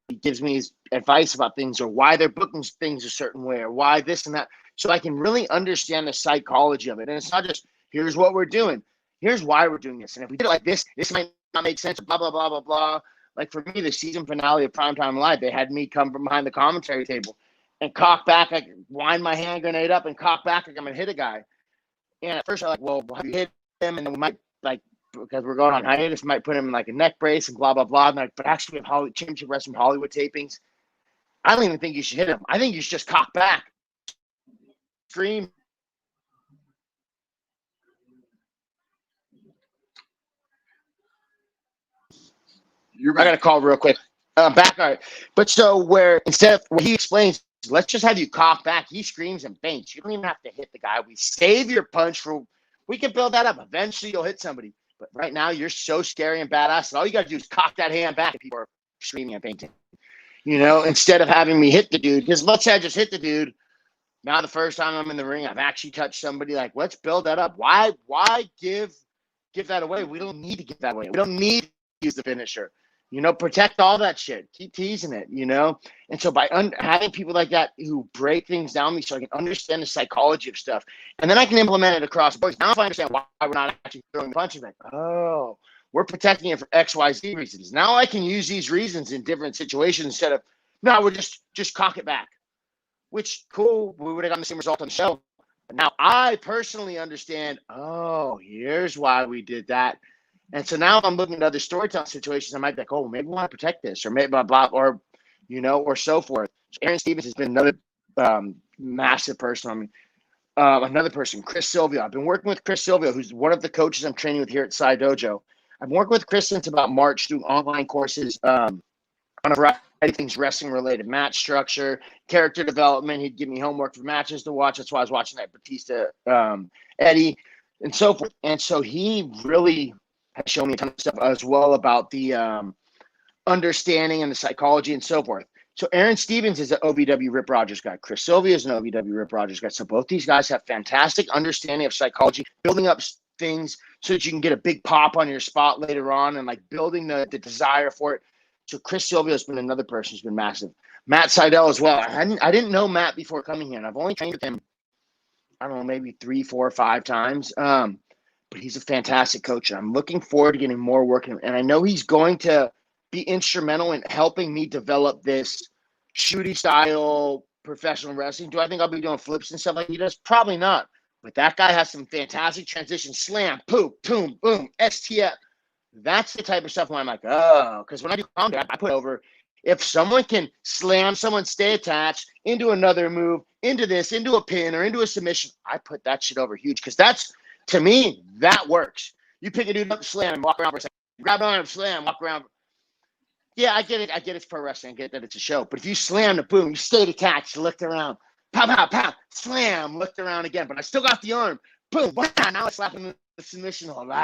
He gives me his advice about things or why they're booking things a certain way or why this and that. So I can really understand the psychology of it. And it's not just, here's what we're doing. Here's why we're doing this. And if we did it like this might not make sense, blah, blah, blah, blah, blah. Like for me, the season finale of Primetime Live, they had me come from behind the commentary table and cock back, like wind my hand grenade up and cock back like I'm going to hit a guy. And at first I'm like, well, have you hit him? And then we might, like, because we're going on hiatus, might put him in like a neck brace and blah, blah, blah. And like, but actually we have Championship Wrestling Hollywood tapings. I don't even think you should hit him. I think you should just cock back, scream. I got a call real quick. Back, all right. But so where he explains, let's just have you cock back. He screams and faints. You don't even have to hit the guy. We save your punch we can build that up. Eventually you'll hit somebody. But right now you're so scary and badass that all you got to do is cock that hand back if people are screaming and fainting. Instead of having me hit the dude. Because let's say I just hit the dude. Now the first time I'm in the ring, I've actually touched somebody. Like, let's build that up. Why give that away? We don't need to give that away. We don't need to use the finisher. Protect all that shit. Keep teasing it, And so by having people like that who break things down me so I can understand the psychology of stuff, and then I can implement it across boards. Now if I understand why we're not actually throwing punches, like, oh, we're protecting it for X, Y, Z reasons. Now I can use these reasons in different situations instead of, no, we're just cock it back. Which, cool, we would have gotten the same result on the show. But now I personally understand, oh, here's why we did that. And so now if I'm looking at other storytelling situations, I might be like, oh, maybe we want to protect this or maybe blah, blah, or, or so forth. So Aaron Stevens has been another massive person. Another person, Chris Silvio. I've been working with Chris Silvio, who's one of the coaches I'm training with here at Psy Dojo. I've been working with Chris since about March doing online courses on a variety of things, wrestling related, match structure, character development. He'd give me homework for matches to watch. That's why I was watching that Batista, Eddie, and so forth. And so he really has shown me a ton of stuff as well about the understanding and the psychology and so forth. So Aaron Stevens is an OVW Rip Rogers guy. Chris Sylvia is an OVW Rip Rogers guy. So both these guys have fantastic understanding of psychology, building up things so that you can get a big pop on your spot later on and like building the desire for it. So Chris Sylvia has been another person who's been massive. Matt Seidel as well. I didn't know Matt before coming here, and I've only trained with him, I don't know, maybe 3, 4, 5 times. But he's a fantastic coach, and I'm looking forward to getting more work in him. And I know he's going to be instrumental in helping me develop this shooty style professional wrestling. Do I think I'll be doing flips and stuff like he does? Probably not. But that guy has some fantastic transitions. Slam, poop, boom, boom, STF. That's the type of stuff where I'm like, oh, because when I do combat, I put over, if someone can slam someone, stay attached, into another move, into this, into a pin, or into a submission, I put that shit over huge. Because that's, to me, that works. You pick a dude up, slam, and walk around for a second. Grab an arm, slam, walk around. Yeah, I get it. I get it's pro wrestling. I get that it's a show. But if you slam the boom, you stayed attached, looked around, pow, pow, pow, slam, looked around again. But I still got the arm. Boom, wow, now it's slapping the submission hold. Well,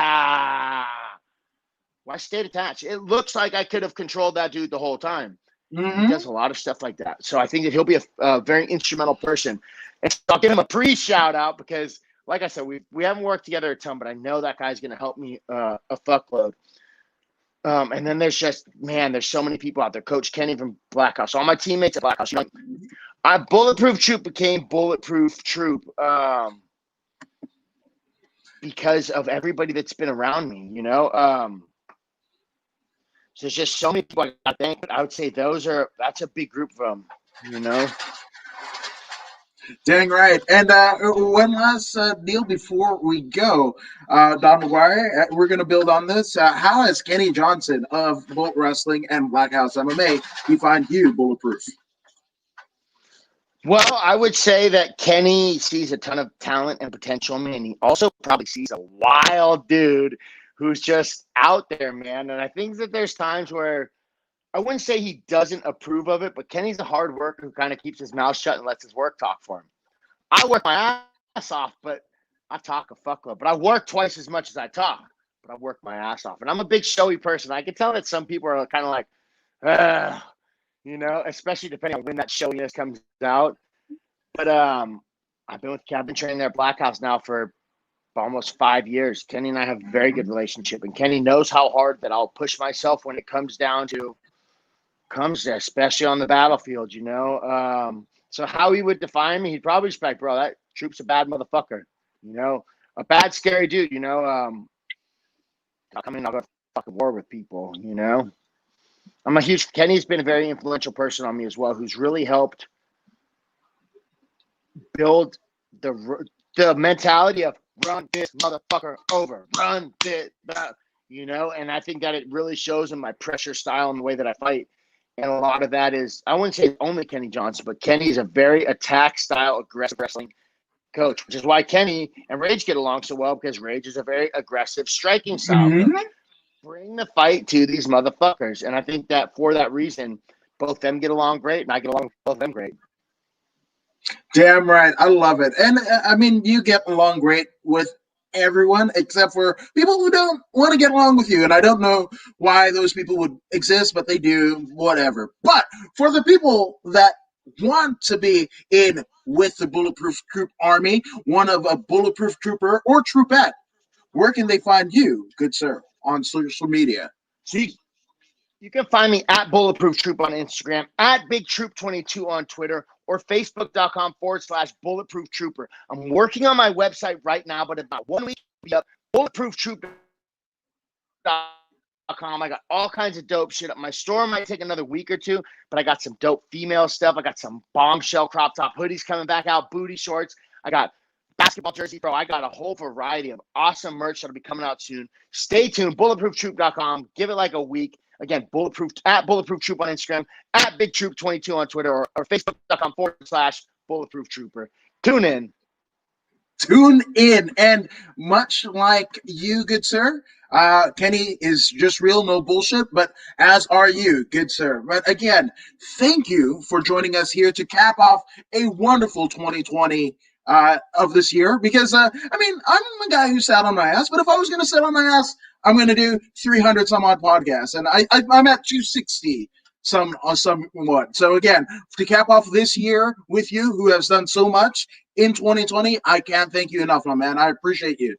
I stayed attached. It looks like I could have controlled that dude the whole time. Mm-hmm. He does a lot of stuff like that. So I think that he'll be a very instrumental person. And so I'll give him a pre-shout out because, like I said, we haven't worked together a ton, but I know that guy's going to help me a fuckload. And then there's just, man, there's so many people out there. Coach Kenny from Black House. All my teammates at Black House. You know, Bulletproof Troop became Bulletproof Troop because of everybody that's been around me, you know. So there's just so many people I got to thank, but I would say that's a big group of them, you know. Dang right. And one last deal before we go, Don McGuire, we're going to build on this. How has Kenny Johnson of Bolt Wrestling and Black House MMA defined you, Bulletproof? Well, I would say that Kenny sees a ton of talent and potential in me, and he also probably sees a wild dude who's just out there, man. And I think that there's times where I wouldn't say he doesn't approve of it, but Kenny's a hard worker who kind of keeps his mouth shut and lets his work talk for him. I work my ass off, but I talk a fuckload. But I work twice as much as I talk, but I work my ass off. And I'm a big showy person. I can tell that some people are kind of like, you know, especially depending on when that showiness comes out. But I've been training there at Black House now for almost 5 years. Kenny and I have a very good relationship, and Kenny knows how hard that I'll push myself when it comes especially on the battlefield, you know. So how he would define me, he'd probably just be like, bro, that Troop's a bad motherfucker, you know, a bad, scary dude, you know. I'll come in, I'll go to fucking war with people, you know. Kenny's been a very influential person on me as well, who's really helped build the mentality of run this motherfucker over, run this, you know. And I think that it really shows in my pressure style and the way that I fight. And a lot of that is, I wouldn't say only Kenny Johnson, but Kenny is a very attack style, aggressive wrestling coach, which is why Kenny and Rage get along so well, because Rage is a very aggressive striking style. Mm-hmm. Bring the fight to these motherfuckers. And I think that for that reason, both them get along great, and I get along with both of them great. Damn right. I love it. And I mean, you get along great with everyone except for people who don't want to get along with you. And I don't know why those people would exist, but they do, whatever. But for the people that want to be in with the Bulletproof Troop Army, one of a Bulletproof Trooper or Troopette, where can they find you, good sir, on social media? See, you can find me at Bulletproof Troop on Instagram, at Big Troop 22 on Twitter, or Facebook.com/Bulletproof Trooper. I'm working on my website right now, but about 1 week will be up. BulletproofTrooper.com. I got all kinds of dope shit up. My store might take another week or two, but I got some dope female stuff. I got some bombshell crop top hoodies coming back out, booty shorts. I got basketball jersey, bro. I got a whole variety of awesome merch that'll be coming out soon. Stay tuned. BulletproofTroop.com. Give it like a week. Again, at Bulletproof Troop on Instagram, at Big Troop 22 on Twitter, or Facebook.com/Bulletproof Trooper. Tune in. And much like you, good sir, Kenny is just real, no bullshit, but as are you, good sir. But again, thank you for joining us here to cap off a wonderful 2020 of this year, because I mean, I'm a guy who sat on my ass, but if I was going to sit on my ass I'm going to do 300 some odd podcasts, and I'm at 260 somewhat. So again, to cap off this year with you, who has done so much in 2020, I can't thank you enough, my man. I appreciate you.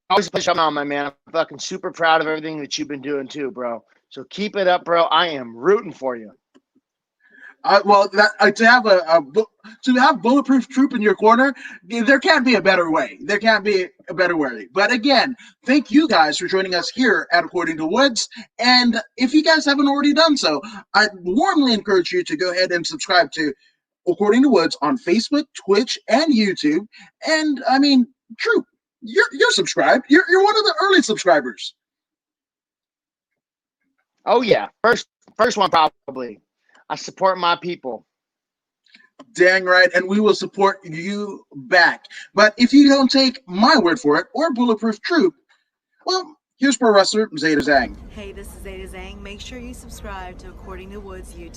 Always a pleasure coming on, my man. I'm fucking super proud of everything that you've been doing too, bro. So keep it up, bro. I am rooting for you. To have Bulletproof Troop in your corner, there can't be a better way. There can't be a better way. But again, thank you guys for joining us here at According to Woods. And if you guys haven't already done so, I warmly encourage you to go ahead and subscribe to According to Woods on Facebook, Twitch, and YouTube. And I mean, Troop, you're subscribed. You're one of the early subscribers. Oh yeah, first one probably. I support my people. Dang right, and we will support you back. But if you don't take my word for it, or Bulletproof Troop, well, here's pro wrestler Zeta Zhang. Hey, this is Zeta Zhang. Make sure you subscribe to According to Woods YouTube.